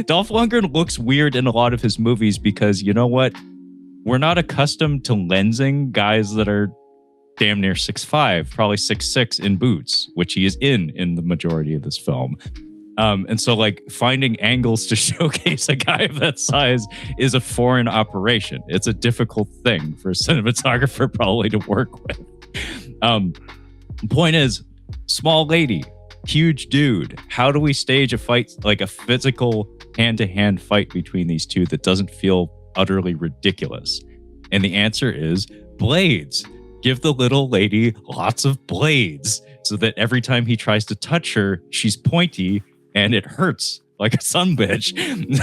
Dolph Lundgren looks weird in a lot of his movies because, you know what? We're not accustomed to lensing guys that are damn near 6'5", probably 6'6" in boots, which he is in the majority of this film. And so, like, finding angles to showcase a guy of that size is a foreign operation. It's a difficult thing for a cinematographer probably to work with. Point is, small lady, huge dude. How do we stage a fight, like a physical hand-to-hand fight between these two that doesn't feel utterly ridiculous? And the answer is blades. Give the little lady lots of blades so that every time he tries to touch her, she's pointy and it hurts like a sumbitch.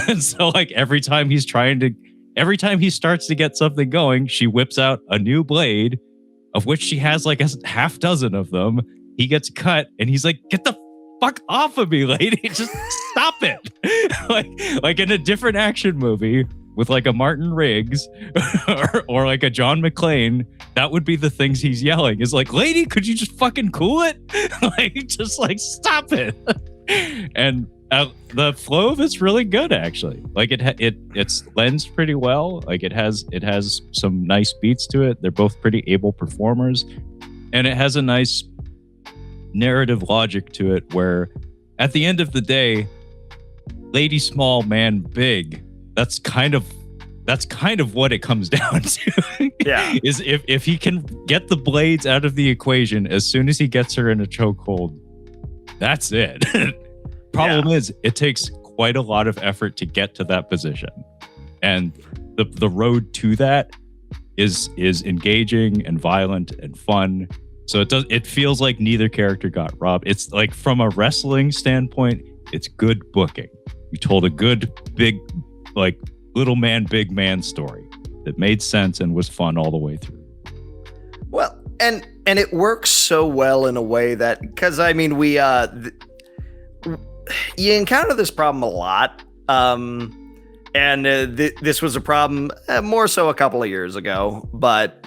And so, like, every time he starts to get something going, she whips out a new blade, of which she has like a half dozen of them. He gets cut and he's like, get the fuck off of me, lady. Just stop it. like in a different action movie with like a Martin Riggs or like a John McClane, that would be the things he's yelling, is like, lady, could you just fucking cool it? just stop it. And the flow of it's really good, actually. Like, it's lensed pretty well. Like, it has some nice beats to it. They're both pretty able performers, and it has a nice narrative logic to it where at the end of the day, lady small, man big, that's kind of what it comes down to. Yeah. Is if he can get the blades out of the equation as soon as he gets her in a chokehold, that's it. Problem is, it takes quite a lot of effort to get to that position, and the road to that is engaging and violent and fun. So it feels like neither character got robbed. It's like, from a wrestling standpoint, it's good booking. You told a good big, like, little man big man story that made sense and was fun all the way through. Well, and it works so well in a way that, because I mean, we you encounter this problem a lot, and this was a problem more so a couple of years ago, but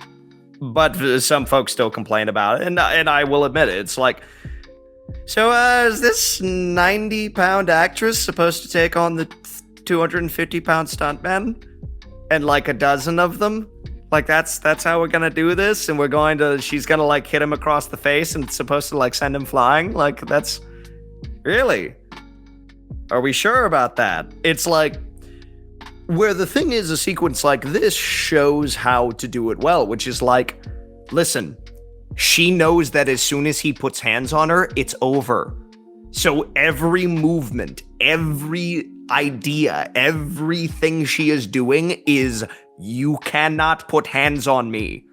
some folks still complain about it, and I will admit it. It's like, So, is this 90-pound actress supposed to take on the 250-pound stuntman? And like a dozen of them? Like that's how we're gonna do this? And she's gonna like hit him across the face and it's supposed to like send him flying? Like that's... Really? Are we sure about that? It's like... Where the thing is, a sequence like this shows how to do it well, which is like, listen, she knows that as soon as he puts hands on her, it's over. So every movement, every idea, everything she is doing is, you cannot put hands on me.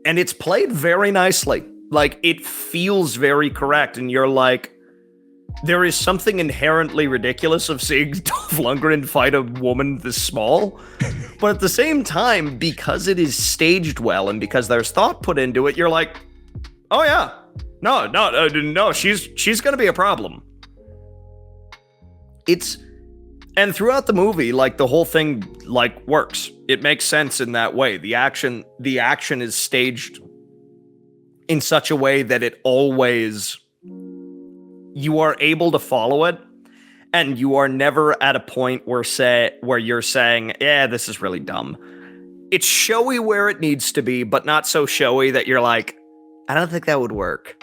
And it's played very nicely. Like, it feels very correct, and you're like, there is something inherently ridiculous of seeing Dolph Lundgren fight a woman this small, but at the same time, because it is staged well and because there's thought put into it, you're like, oh yeah, no, she's gonna be a problem. And throughout the movie, like the whole thing, like works. It makes sense in that way. The action is staged in such a way that it always, you are able to follow it, and you are never at a point where you're saying, yeah, this is really dumb. It's showy where it needs to be, but not so showy that you're like, I don't think that would work.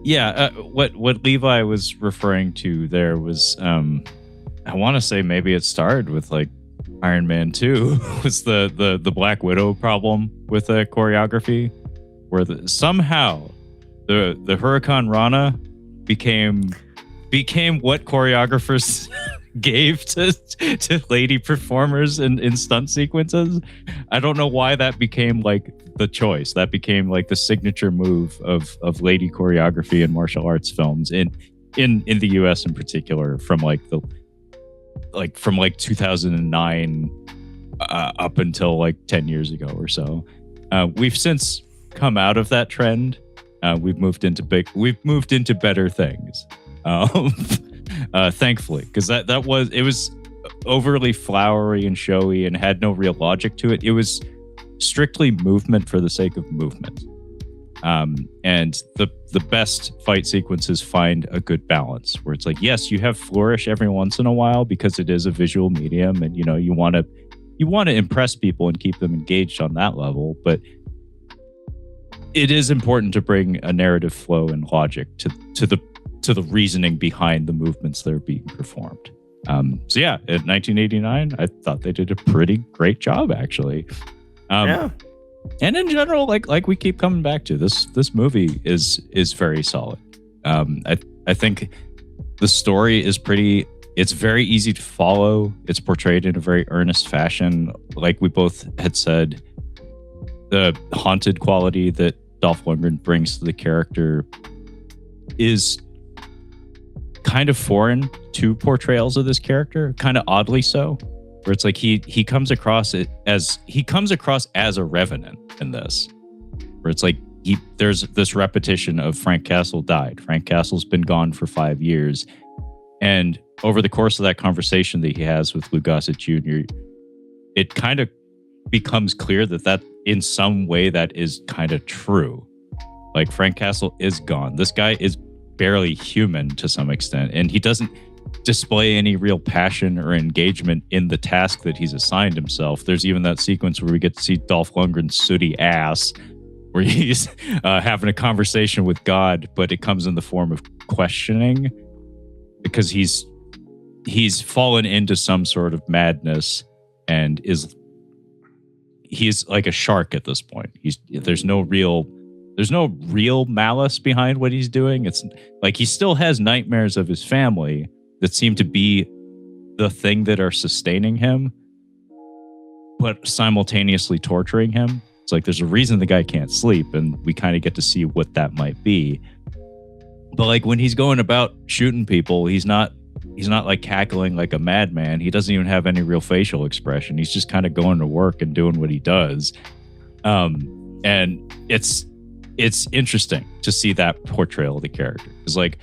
Yeah, what Levi was referring to there was, I want to say maybe it started with like Iron Man 2 was the Black Widow problem with the choreography, where somehow the Hurricane Rana became what choreographers gave to lady performers in stunt sequences. I don't know why that became like the choice. That became like the signature move of lady choreography in martial arts films in the US in particular, from 2009 up until like 10 years ago or so. We've since come out of that trend. We've moved into better things. Thankfully, because it was overly flowery and showy and had no real logic to it. It was strictly movement for the sake of movement. And the best fight sequences find a good balance where it's like, yes, you have flourish every once in a while because it is a visual medium, and you want to impress people and keep them engaged on that level, but it is important to bring a narrative flow and logic to the reasoning behind the movements that are being performed. So yeah, in 1989, I thought they did a pretty great job, actually. Yeah. And in general, like we keep coming back to, this movie is very solid. I think the story is it's very easy to follow. It's portrayed in a very earnest fashion. Like we both had said, the haunted quality that Dolph Lundgren brings to the character is kind of foreign to portrayals of this character, kind of oddly so, where it's like he comes across as a revenant in this, where it's like there's this repetition of Frank Castle died. Frank Castle's been gone for 5 years, and over the course of that conversation that he has with Lou Gossett Jr., it kind of becomes clear that in some way that is kind of true. Like, Frank Castle is gone. This guy is barely human to some extent, and he doesn't display any real passion or engagement in the task that he's assigned himself. There's even that sequence where we get to see Dolph Lundgren's sooty ass, where he's having a conversation with God, but it comes in the form of questioning, because he's fallen into some sort of madness and he's like a shark at this point. There's no real malice behind what he's doing. It's like he still has nightmares of his family that seem to be the thing that are sustaining him, but simultaneously torturing him. It's like there's a reason the guy can't sleep, and we kind of get to see what that might be. But like when he's going about shooting people, he's not like cackling like a madman. He doesn't even have any real facial expression. He's just kind of going to work and doing what he does. And it's interesting to see that portrayal of the character. Because like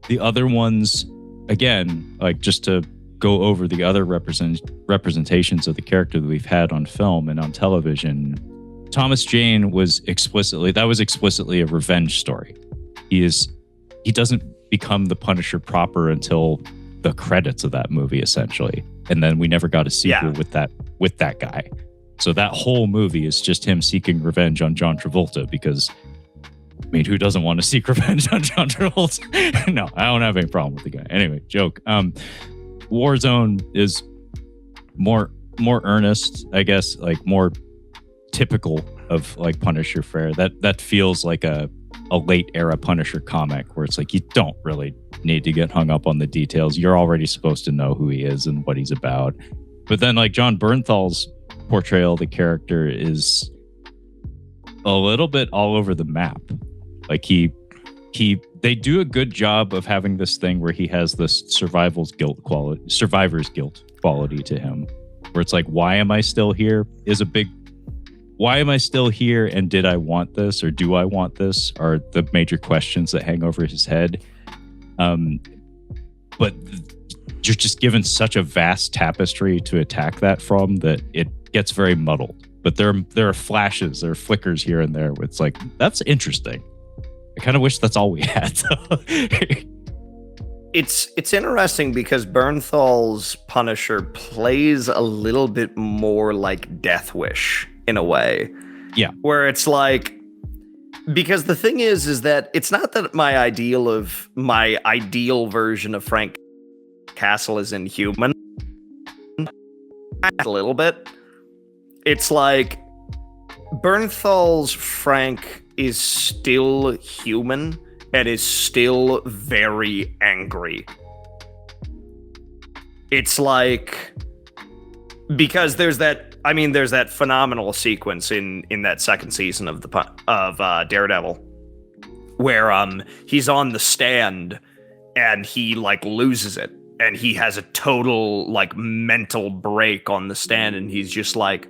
the other ones, again, like just to go over the other representations of the character that we've had on film and on television, Thomas Jane was explicitly a revenge story. He doesn't become the Punisher proper until the credits of that movie, essentially, and then we never got a sequel with that guy. So that whole movie is just him seeking revenge on John Travolta, because I mean, who doesn't want to seek revenge on John Travolta? No, I don't have any problem with the guy. Anyway, joke. Warzone is more earnest, I guess, like more typical of like Punisher fare. That feels like a late era Punisher comic, where it's like you don't really need to get hung up on the details. You're already supposed to know who he is and what he's about. But then like John Bernthal's portrayal of the character is a little bit all over the map. Like they do a good job of having this thing where he has this survivor's guilt quality to him, where it's like, why am I still here? Why am I still here? And did I want this, or do I want this? Are the major questions that hang over his head. But you're just given such a vast tapestry to attack that from, that it gets very muddled. But there are flashes, there are flickers here and there where it's like, that's interesting. I kind of wish that's all we had. It's interesting because Bernthal's Punisher plays a little bit more like Death Wish in a way. Yeah. Where it's like, because the thing is that it's not that my ideal version of Frank Castle is inhuman. A little bit. It's like Bernthal's Frank is still human and is still very angry. It's like, because there's that phenomenal sequence in that second season of Daredevil, where he's on the stand and he like loses it, and he has a total like mental break on the stand, and he's like,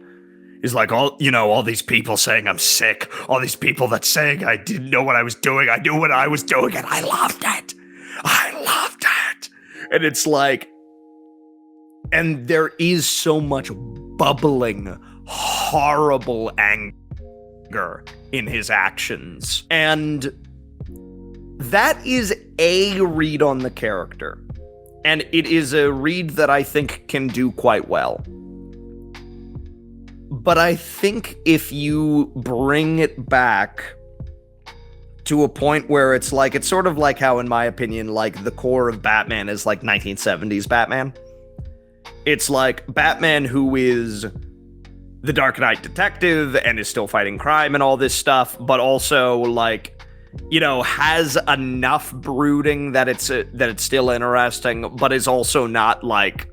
all these people saying I'm sick, all these people that saying I didn't know what I was doing, I knew what I was doing, and I loved it. And it's like, and there is so much bubbling, horrible anger in his actions. And that is a read on the character. And it is a read that I think can do quite well. But I think if you bring it back to a point where it's sort of like how, in my opinion, like the core of Batman is like 1970s Batman. It's like Batman who is the Dark Knight detective and is still fighting crime and all this stuff, but also like, has enough brooding that it's still interesting, but is also not like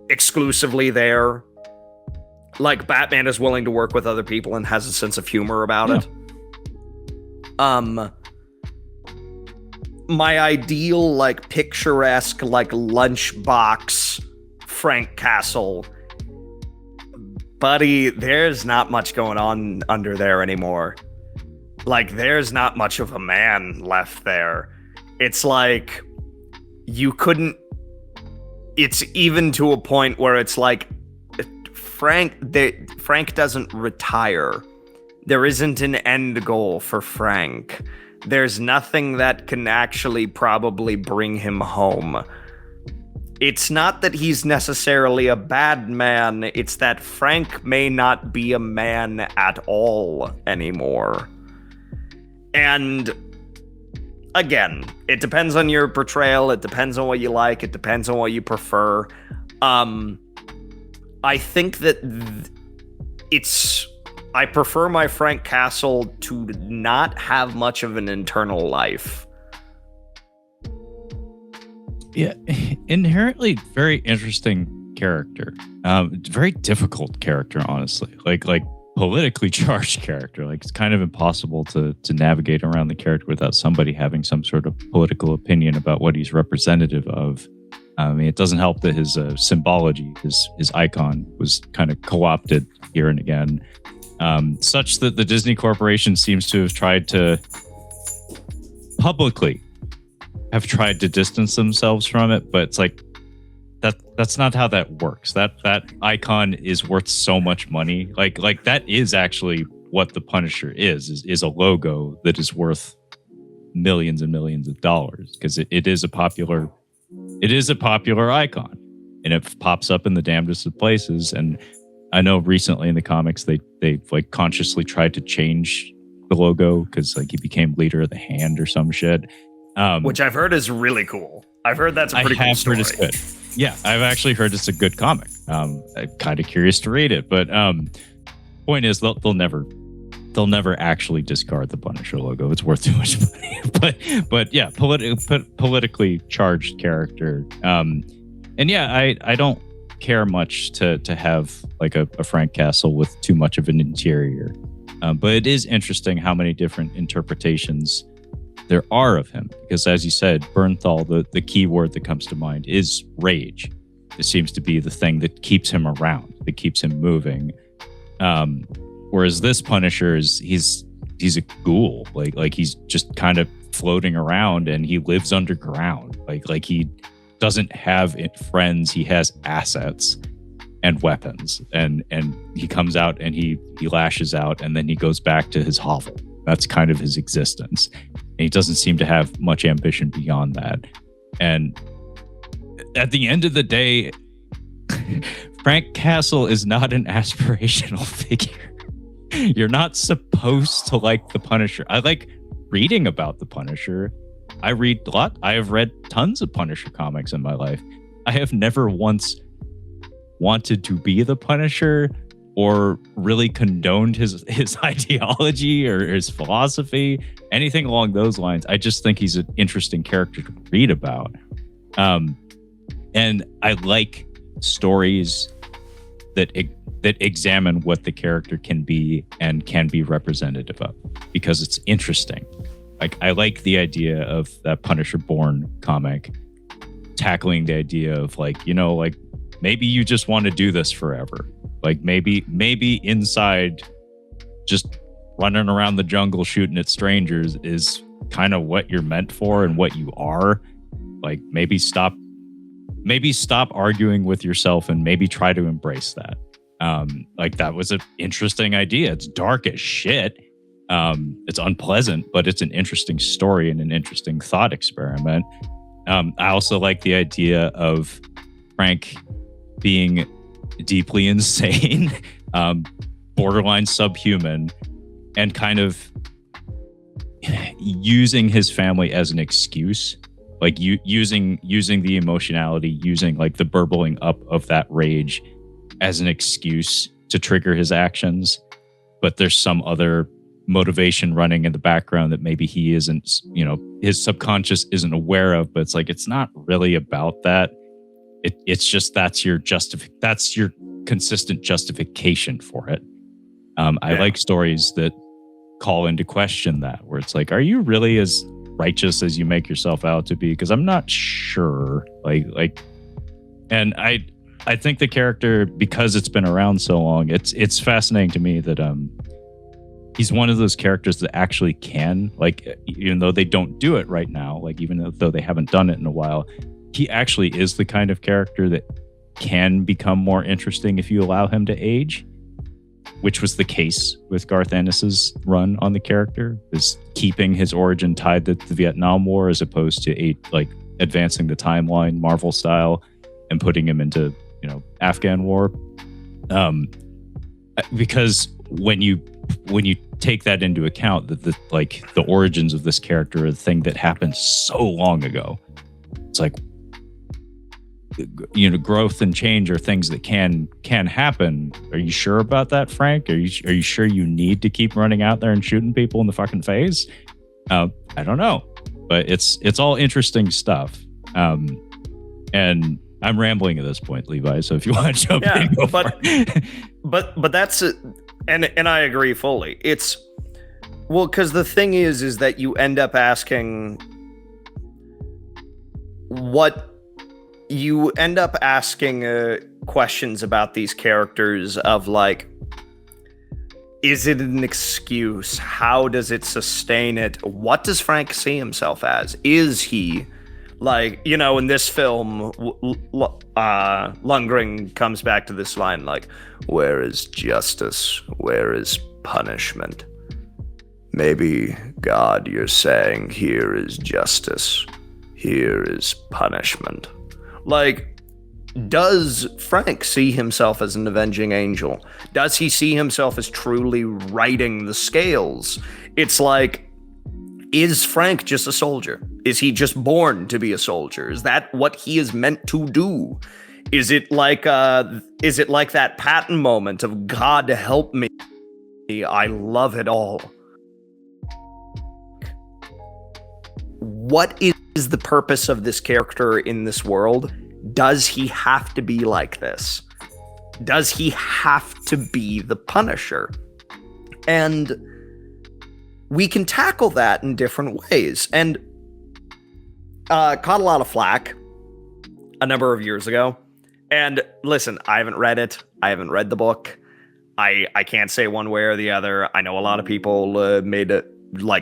exclusively there. Like Batman is willing to work with other people and has a sense of humor about it. My ideal, like picturesque, like lunchbox Frank Castle, buddy, there's not much going on under there anymore. Like, there's not much of a man left there. It's like, it's even to a point where it's like, Frank doesn't retire. There isn't an end goal for Frank. There's nothing that can actually probably bring him home. It's not that he's necessarily a bad man, it's that Frank may not be a man at all anymore. And again, it depends on your portrayal, it depends on what you like, it depends on what you prefer. I think that I prefer my Frank Castle to not have much of an internal life. Yeah, inherently very interesting character. Very difficult character, honestly. Like politically charged character. Like, it's kind of impossible to navigate around the character without somebody having some sort of political opinion about what he's representative of. I mean, it doesn't help that his symbology, his icon, was kind of co-opted here and again, such that the Disney Corporation seems to have tried to publicly distance themselves from it. But it's like That's not how that works. That icon is worth so much money. Like that is actually what the Punisher is a logo that is worth millions and millions of dollars, because it is a popular icon, and it pops up in the damnedest of places. And I know recently in the comics they like consciously tried to change the logo because like he became leader of the Hand or some shit, which I've heard is really cool. I've heard that's a pretty cool story. Heard it's good. Yeah, I've actually heard it's a good comic. I'm kind of curious to read it, but point is they'll never actually discard the Punisher logo. It's worth too much money. but yeah, politically charged character. And yeah, I don't care much to have like a Frank Castle with too much of an interior. But it is interesting how many different interpretations there are of him, because as you said, Bernthal, the key word that comes to mind is rage. It seems to be the thing that keeps him around, that keeps him moving. Whereas this Punisher he's a ghoul, like he's just kind of floating around, and he lives underground. Like he doesn't have friends, he has assets and weapons, and he comes out and he lashes out, and then he goes back to his hovel. That's kind of his existence. And he doesn't seem to have much ambition beyond that. And at the end of the day, Frank Castle is not an aspirational figure. You're not supposed to like the Punisher. I like reading about the Punisher. I read a lot. I have read tons of Punisher comics in my life. I have never once wanted to be the Punisher or really condoned his ideology or his philosophy, anything along those lines. I just think he's an interesting character to read about. And I like stories that examine what the character can be and can be representative of, because it's interesting. Like, I like the idea of that Punisher Born comic tackling the idea of like, you know, like maybe you just want to do this forever. Like maybe inside just running around the jungle shooting at strangers is kind of what you're meant for and what you are. Like maybe stop arguing with yourself and maybe try to embrace that. Like that was an interesting idea. It's dark as shit. It's unpleasant, but it's an interesting story and an interesting thought experiment. I also like the idea of Frank being deeply insane, borderline subhuman, and kind of using his family as an excuse, like using the emotionality, using like the burbling up of that rage as an excuse to trigger his actions. But there's some other motivation running in the background that maybe he isn't, you know, his subconscious isn't aware of, but it's like, it's not really about that. It's just that's your consistent justification for it. I like stories that call into question that, where it's like, are you really as righteous as you make yourself out to be? Because I'm not sure. And I think the character, because it's been around so long, it's fascinating to me that he's one of those characters that actually can, like, even though they don't do it right now, like even though they haven't done it in a while, he actually is the kind of character that can become more interesting if you allow him to age, which was the case with Garth Ennis's run on the character, is keeping his origin tied to the Vietnam War as opposed to like advancing the timeline Marvel style and putting him into, you know, Afghan War. Because when you take that into account, that the origins of this character are the thing that happened so long ago, it's like, you know, growth and change are things that can happen. Are you sure about that, Frank? Are you sure you need to keep running out there and shooting people in the fucking face? I don't know, but it's all interesting stuff. And I'm rambling at this point, Levi. So if you want to jump in, go for it. But that's it. And I agree fully. It's, well, because the thing is that you end up asking questions about these characters of like, is it an excuse? How does it sustain it? What does Frank see himself as? Is he Like, you know, in this film, Lundgren comes back to this line like, "Where is justice? Where is punishment?" Maybe, God, you're saying here is justice, here is punishment. Like, does Frank see himself as an avenging angel? Does he see himself as truly righting the scales? It's like, is Frank just a soldier? Is he just born to be a soldier? Is that what he is meant to do? Is it like that Patton moment of God help me, I love it all? What is the purpose of this character in this world? Does he have to be like this? Does he have to be the Punisher? And we can tackle that in different ways. And caught a lot of flack a number of years ago. And listen, I haven't read it. I haven't read the book. I can't say one way or the other. I know a lot of people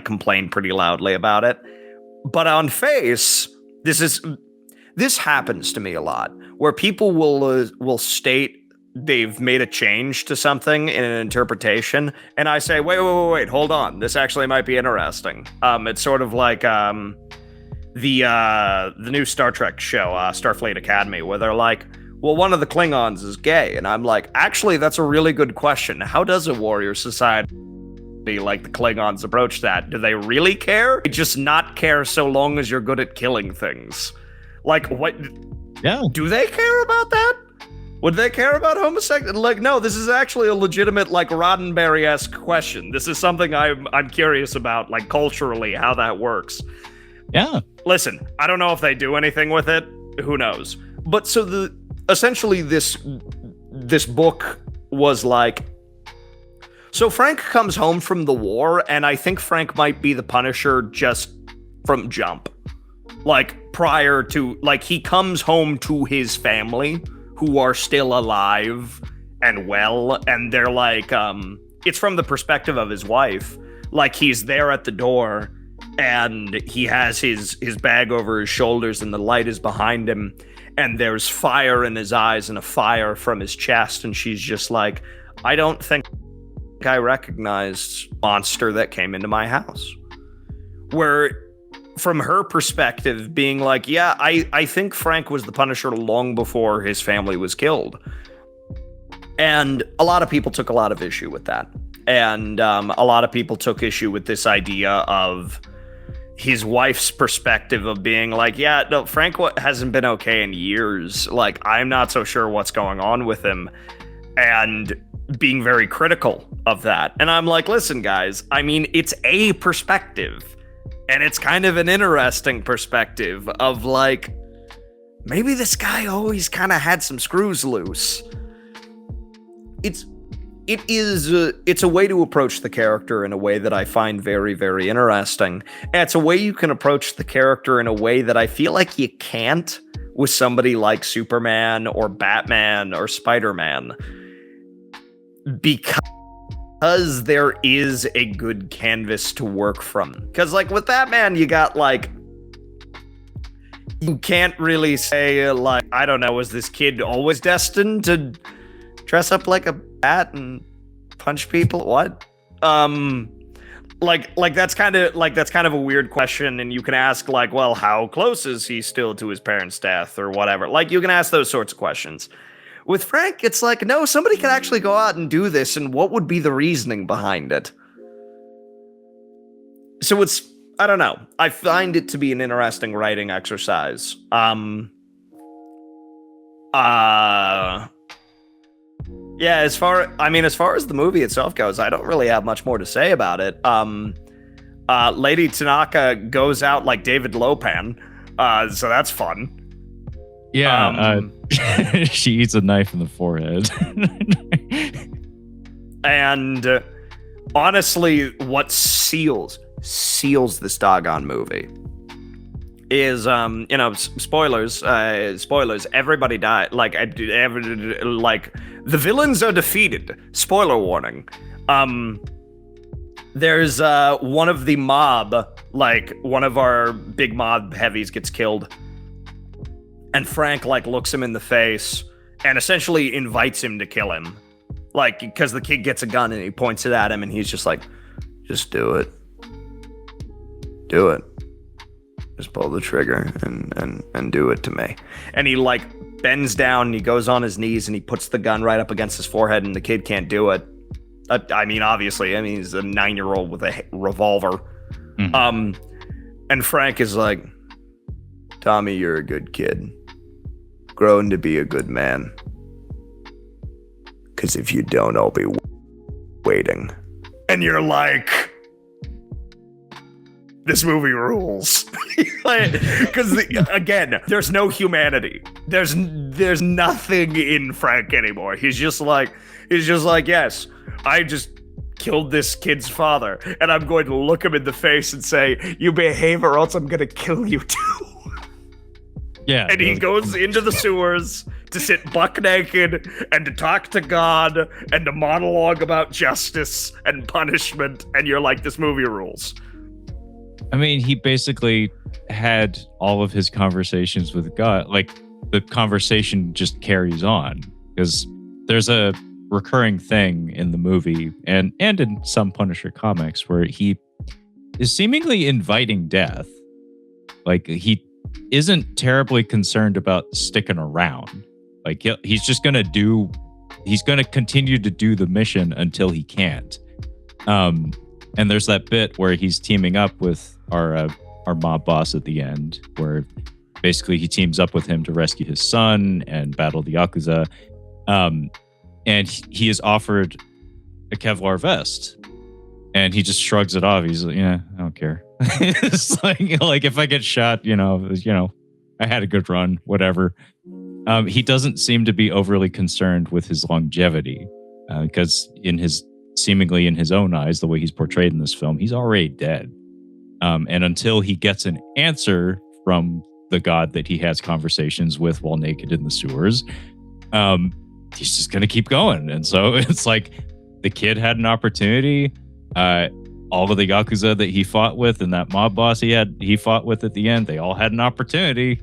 complain pretty loudly about it. But on face, this happens to me a lot, where people will state they've made a change to something in an interpretation, and I say, wait, hold on, this actually might be interesting. It's sort of like the new Star Trek show, Starfleet Academy, where they're like, well, one of the Klingons is gay, and I'm like, actually, that's a really good question. How does a warrior society like the Klingons approach that? Do they really care? They just not care so long as you're good at killing things. Like, what? Yeah. Do they care about that? Would they care about homosexuality? Like, no, this is actually a legitimate, like, Roddenberry-esque question. This is something I'm curious about, like, culturally, how that works. Yeah. Listen, I don't know if they do anything with it. Who knows? But so essentially this book was like, so Frank comes home from the war, and I think Frank might be the Punisher just from jump. Like, prior to, like, he comes home to his family, who are still alive and well, and they're like, it's from the perspective of his wife. Like, he's there at the door, and he has his bag over his shoulders, and the light is behind him, and there's fire in his eyes and a fire from his chest, and she's just like, I don't think I recognized monster that came into my house. Where, from her perspective, being like, yeah, I think Frank was the Punisher long before his family was killed. And a lot of people took a lot of issue with that. And a lot of people took issue with this idea of his wife's perspective of being like, yeah, no, Frank hasn't been okay in years. Like, I'm not so sure what's going on with him. And being very critical of that. And I'm like, listen, guys, I mean, it's a perspective. And it's kind of an interesting perspective of, like, maybe this guy always kind of had some screws loose. It's a way to approach the character in a way that I find very, very interesting. And it's a way you can approach the character in a way that I feel like you can't with somebody like Superman or Batman or Spider-Man. Because there is a good canvas to work from. Because, like, with Batman, you got, like, you can't really say, like, I don't know, was this kid always destined to dress up like a bat and punch people? What? Like that's kind of a weird question, and you can ask, like, well, how close is he still to his parents' death or whatever? Like, you can ask those sorts of questions. With Frank, it's like, no, somebody could actually go out and do this, and what would be the reasoning behind it? So it's, I don't know. I find it to be an interesting writing exercise. Yeah, as far as the movie itself goes, I don't really have much more to say about it. Lady Tanaka goes out like David Lopan, so that's fun. Yeah, she eats a knife in the forehead. And honestly, what seals this doggone movie is, spoilers, everybody died. Like, the villains are defeated. Spoiler warning. There's one of the mob, like, one of our big mob heavies gets killed. And Frank like looks him in the face and essentially invites him to kill him. Like, because the kid gets a gun and he points it at him and he's just like, just do it. Do it. Just pull the trigger and do it to me. And he like bends down and he goes on his knees and he puts the gun right up against his forehead and the kid can't do it. I mean, obviously, he's a 9-year-old with a revolver. Mm-hmm. And Frank is like, Tommy, you're a good kid. Growing to be a good man. Because if you don't, I'll be waiting. And you're like, this movie rules. Because again, there's no humanity. There's nothing in Frank anymore. He's just like, yes, I just killed this kid's father, and I'm going to look him in the face and say, you behave or else I'm going to kill you too. Yeah. And he goes into the sewers to sit buck naked and to talk to God and to monologue about justice and punishment. And you're like, this movie rules. I mean, he basically had all of his conversations with God. Like, the conversation just carries on because there's a recurring thing in the movie and in some Punisher comics where he is seemingly inviting death. Like, he isn't terribly concerned about sticking around. Like, he's just going to continue to do the mission until he can't. And there's that bit where he's teaming up with our mob boss at the end, where basically he teams up with him to rescue his son and battle the Yakuza. And he is offered a Kevlar vest, and he just shrugs it off. He's like, yeah, I don't care. It's like if I get shot, I had a good run, whatever. He doesn't seem to be overly concerned with his longevity, because seemingly in his own eyes, the way he's portrayed in this film, he's already dead. And until he gets an answer from the God that he has conversations with while naked in the sewers, he's just going to keep going. And so it's like the kid had an opportunity. All of the Yakuza that he fought with and that mob boss he fought with at the end, they all had an opportunity.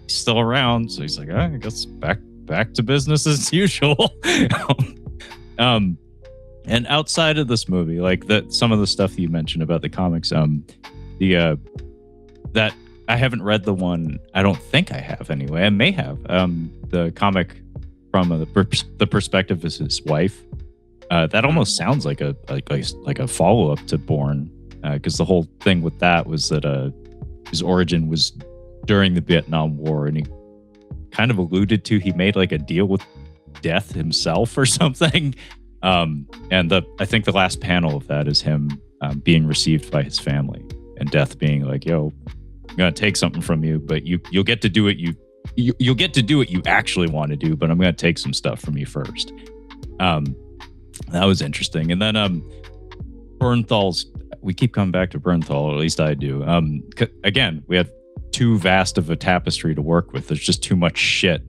He's still around. So he's like, I guess back to business as usual. And outside of this movie, like some of the stuff that you mentioned about the comics, that I haven't read the one. I don't think I have anyway. I may have the comic from the perspective of his wife. That almost sounds like a follow up to Bourne, because the whole thing with that was that his origin was during the Vietnam War, and he kind of alluded to he made like a deal with death himself or something. And I think the last panel of that is him being received by his family, and Death being like, "Yo, I'm gonna take something from you, but you'll get to do it. You'll get to do what you actually want to do, but I'm gonna take some stuff from you first." That was interesting. And then Bernthal's. We keep coming back to Bernthal, or at least I do. Again, we have too vast of a tapestry to work with. There's just too much shit.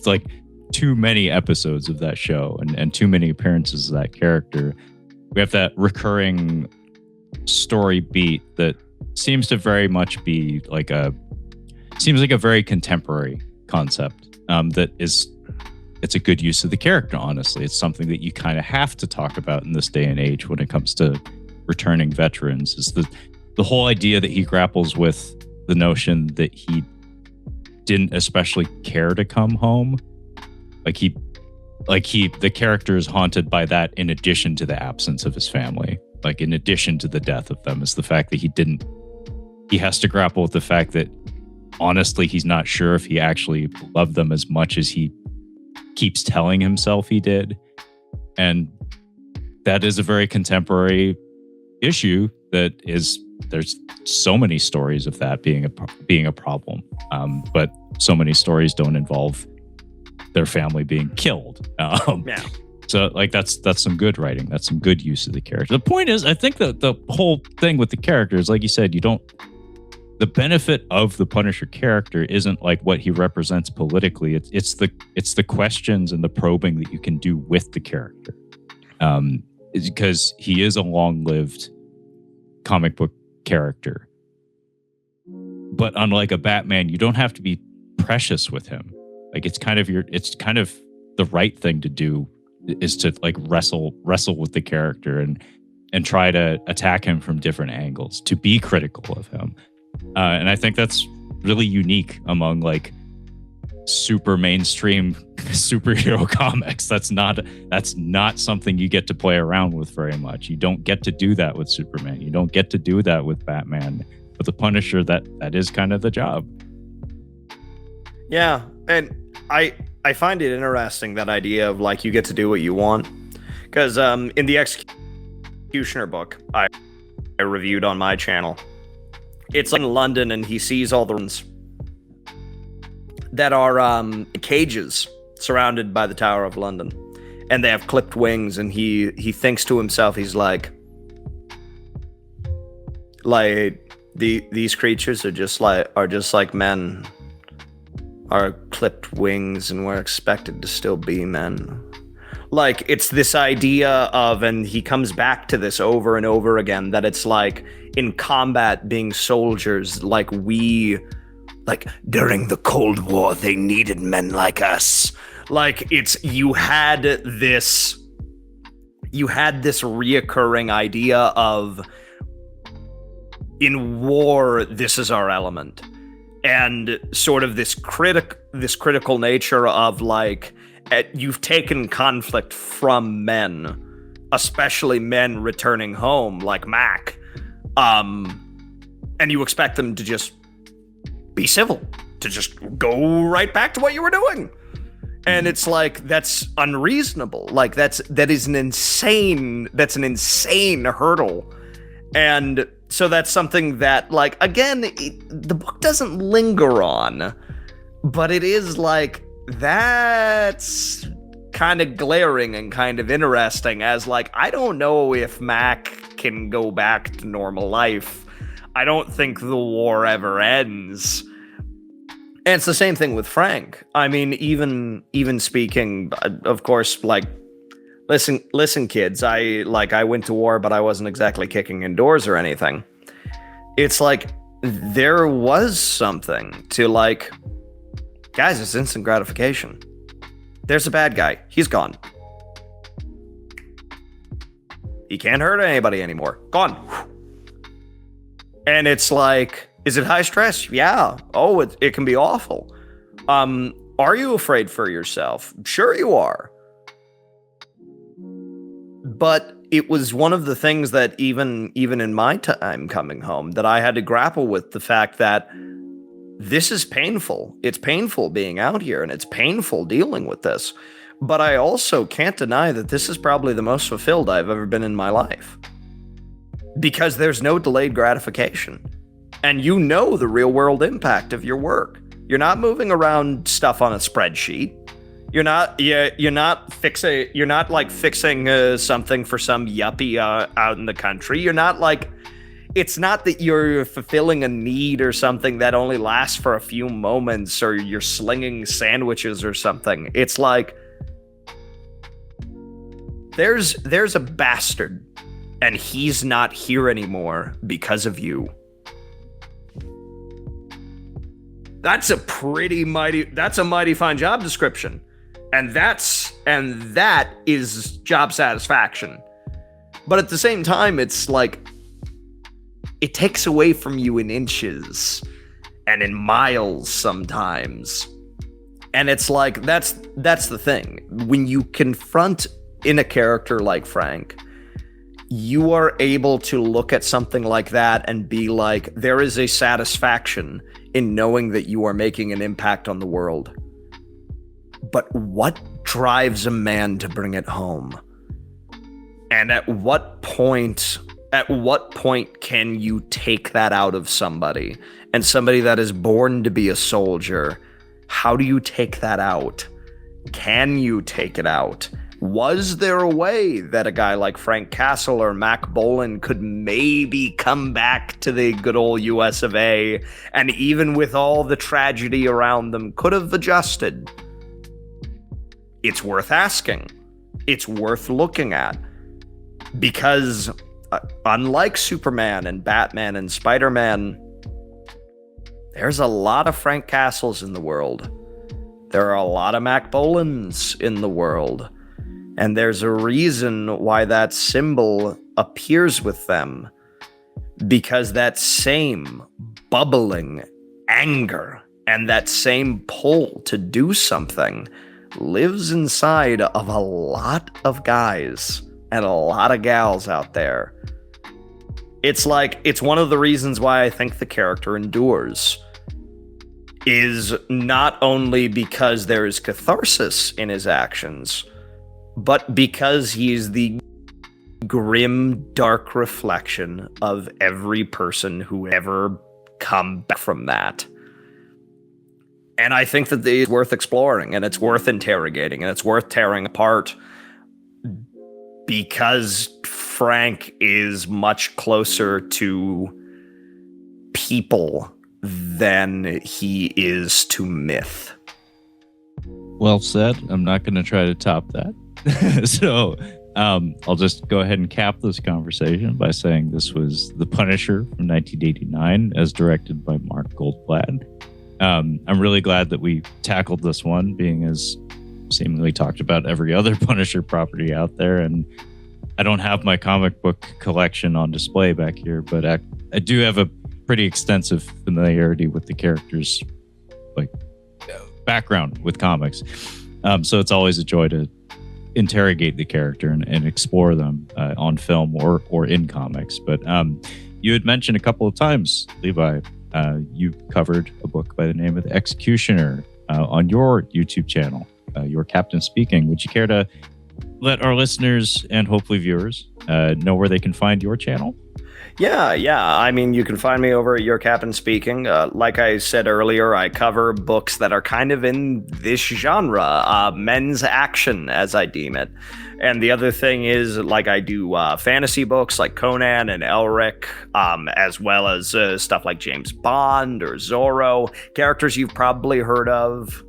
Like, too many episodes of that show and too many appearances of that character. We have that recurring story beat that seems to very much be like a very contemporary concept. It's a good use of the character, honestly. It's something that you kind of have to talk about in this day and age when it comes to returning veterans, is the whole idea that he grapples with the notion that he didn't especially care to come home. The character is haunted by that in addition to the absence of his family. Like, in addition to the death of them, is the fact that he has to grapple with the fact that honestly, he's not sure if he actually loved them as much as he keeps telling himself he did. And that is a very contemporary issue there's so many stories of that being a problem. But so many stories don't involve their family being killed. Yeah. So like that's some good writing. That's some good use of the character. The point is, I think that the whole thing with the characters, like you said, the benefit of the Punisher character isn't like what he represents politically. It's the questions and the probing that you can do with the character. Because he is a long-lived comic book character. But unlike a Batman, you don't have to be precious with him. Like it's kind of the right thing to do, is to like wrestle with the character and try to attack him from different angles, to be critical of him. And I think that's really unique among like super mainstream superhero comics. That's not something you get to play around with very much. You don't get to do that with Superman. You don't get to do that with Batman. With the Punisher, that is kind of the job. Yeah, and I find it interesting, that idea of like you get to do what you want, because in the Executioner book I reviewed on my channel, it's like in London, and he sees all the rooms that are cages surrounded by the Tower of London, and they have clipped wings, and he thinks to himself, he's like these creatures are just like men, are clipped wings, and we're expected to still be men. Like, it's this idea of, and he comes back to this over and over again, that it's like in combat, being soldiers, like during the Cold War, they needed men like us. Like, you had this reoccurring idea of, in war, this is our element. And sort of this critical nature of like, you've taken conflict from men, especially men returning home like Mac, and you expect them to just be civil, to just go right back to what you were doing. And it's like, that's unreasonable. Like that is an insane hurdle. And so that's something that, like, again, the book doesn't linger on, but it is like, that's kind of glaring and kind of interesting, as like, I don't know if Mac can go back to normal life. I don't think the war ever ends. And it's the same thing with Frank. I mean, even speaking, of course, like, listen, kids, I went to war, but I wasn't exactly kicking indoors or anything. It's like, there was something to like, guys, it's instant gratification. There's a bad guy. He's gone. He can't hurt anybody anymore. Gone. And it's like, is it high stress? Yeah. Oh, it can be awful. Are you afraid for yourself? Sure you are. But it was one of the things that even in my time coming home, that I had to grapple with the fact that this is painful. It's painful being out here, and it's painful dealing with this. But I also can't deny that this is probably the most fulfilled I've ever been in my life. Because there's no delayed gratification. And you know the real world impact of your work. You're not moving around stuff on a spreadsheet. You're not like fixing something for some yuppie out in the country. You're not like, it's not that you're fulfilling a need or something that only lasts for a few moments, or you're slinging sandwiches or something. It's like, there's a bastard, and he's not here anymore because of you. That's a mighty fine job description. And that is job satisfaction. But at the same time, it's like, it takes away from you in inches and in miles sometimes. And it's like, that's the thing. When you confront in a character like Frank, you are able to look at something like that and be like, there is a satisfaction in knowing that you are making an impact on the world. But what drives a man to bring it home? And at what point can you take that out of somebody? And somebody that is born to be a soldier, how do you take that out? Can you take it out? Was there a way that a guy like Frank Castle or Mac Bolan could maybe come back to the good old US of A, and even with all the tragedy around them, could have adjusted? It's worth asking. It's worth looking at. Because unlike Superman and Batman and Spider-Man, There's a lot of Frank Castles in the world. There are a lot of Mac Bolins in the world. And there's a reason why that symbol appears with them. Because that same bubbling anger and that same pull to do something lives inside of a lot of guys and a lot of gals out there. It's one of the reasons why I think the character endures. Is not only because there is catharsis in his actions, but because he's the grim, dark reflection of every person who ever come back from that. And I think that it's worth exploring, and it's worth interrogating, and it's worth tearing apart, because Frank is much closer to people than he is to myth. Well said. I'm not going to try to top that. So I'll just go ahead and cap this conversation by saying this was The Punisher from 1989 as directed by Mark Goldblatt. I'm really glad that we tackled this one, being as seemingly talked about every other Punisher property out there. And I don't have my comic book collection on display back here, but I do have a pretty extensive familiarity with the character's background with comics. So it's always a joy to interrogate the character and explore them on film or in comics. But you had mentioned a couple of times, Levi, you covered a book by the name of The Executioner on your YouTube channel, Your Captain Speaking. Would you care to let our listeners and hopefully viewers know where they can find your channel? Yeah. I mean, you can find me over at Your Captain Speaking. Like I said earlier, I cover books that are kind of in this genre, men's action, as I deem it. And the other thing is, I do fantasy books like Conan and Elric, as well as stuff like James Bond or Zorro, characters you've probably heard of.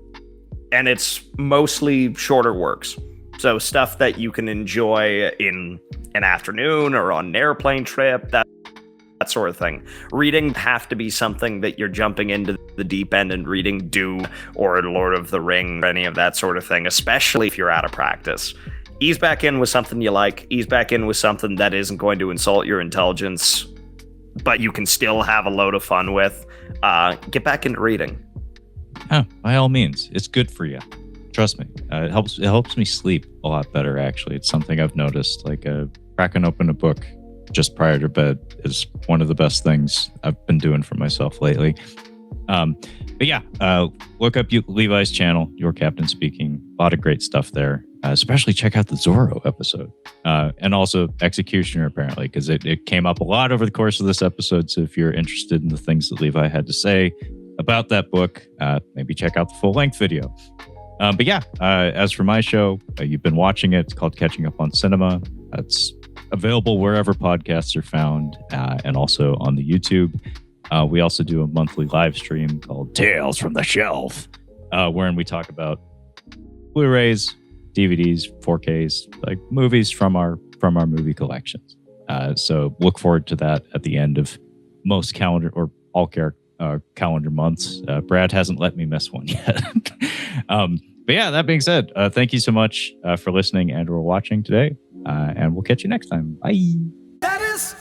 And it's mostly shorter works. So stuff that you can enjoy in an afternoon or on an airplane trip, that sort of thing. Reading have to be something that you're jumping into the deep end and reading Dune or Lord of the Ring, or any of that sort of thing, especially if you're out of practice. Ease back in with something you like. Ease back in with something that isn't going to insult your intelligence, but you can still have a load of fun with. Get back into reading. By all means, it's good for you. Trust me. It helps me sleep a lot better, actually. It's something I've noticed. Cracking open a book just prior to bed is one of the best things I've been doing for myself lately. But yeah, look up Levi's channel, Your Captain Speaking. A lot of great stuff there. Especially check out the Zorro episode. And also Executioner, apparently, because it came up a lot over the course of this episode. So if you're interested in the things that Levi had to say about that book, maybe check out the full-length video. But yeah, as for my show, you've been watching it. It's called Catching Up on Cinema. It's available wherever podcasts are found, and also on the YouTube. We also do a monthly live stream called Tales from the Shelf, wherein we talk about Blu-rays, DVDs, 4Ks, like movies from our movie collections. So look forward to that at the end of most calendar or all calendar months. Brad hasn't let me miss one yet. But yeah, that being said, thank you so much for listening and or watching today. And we'll catch you next time. Bye. That is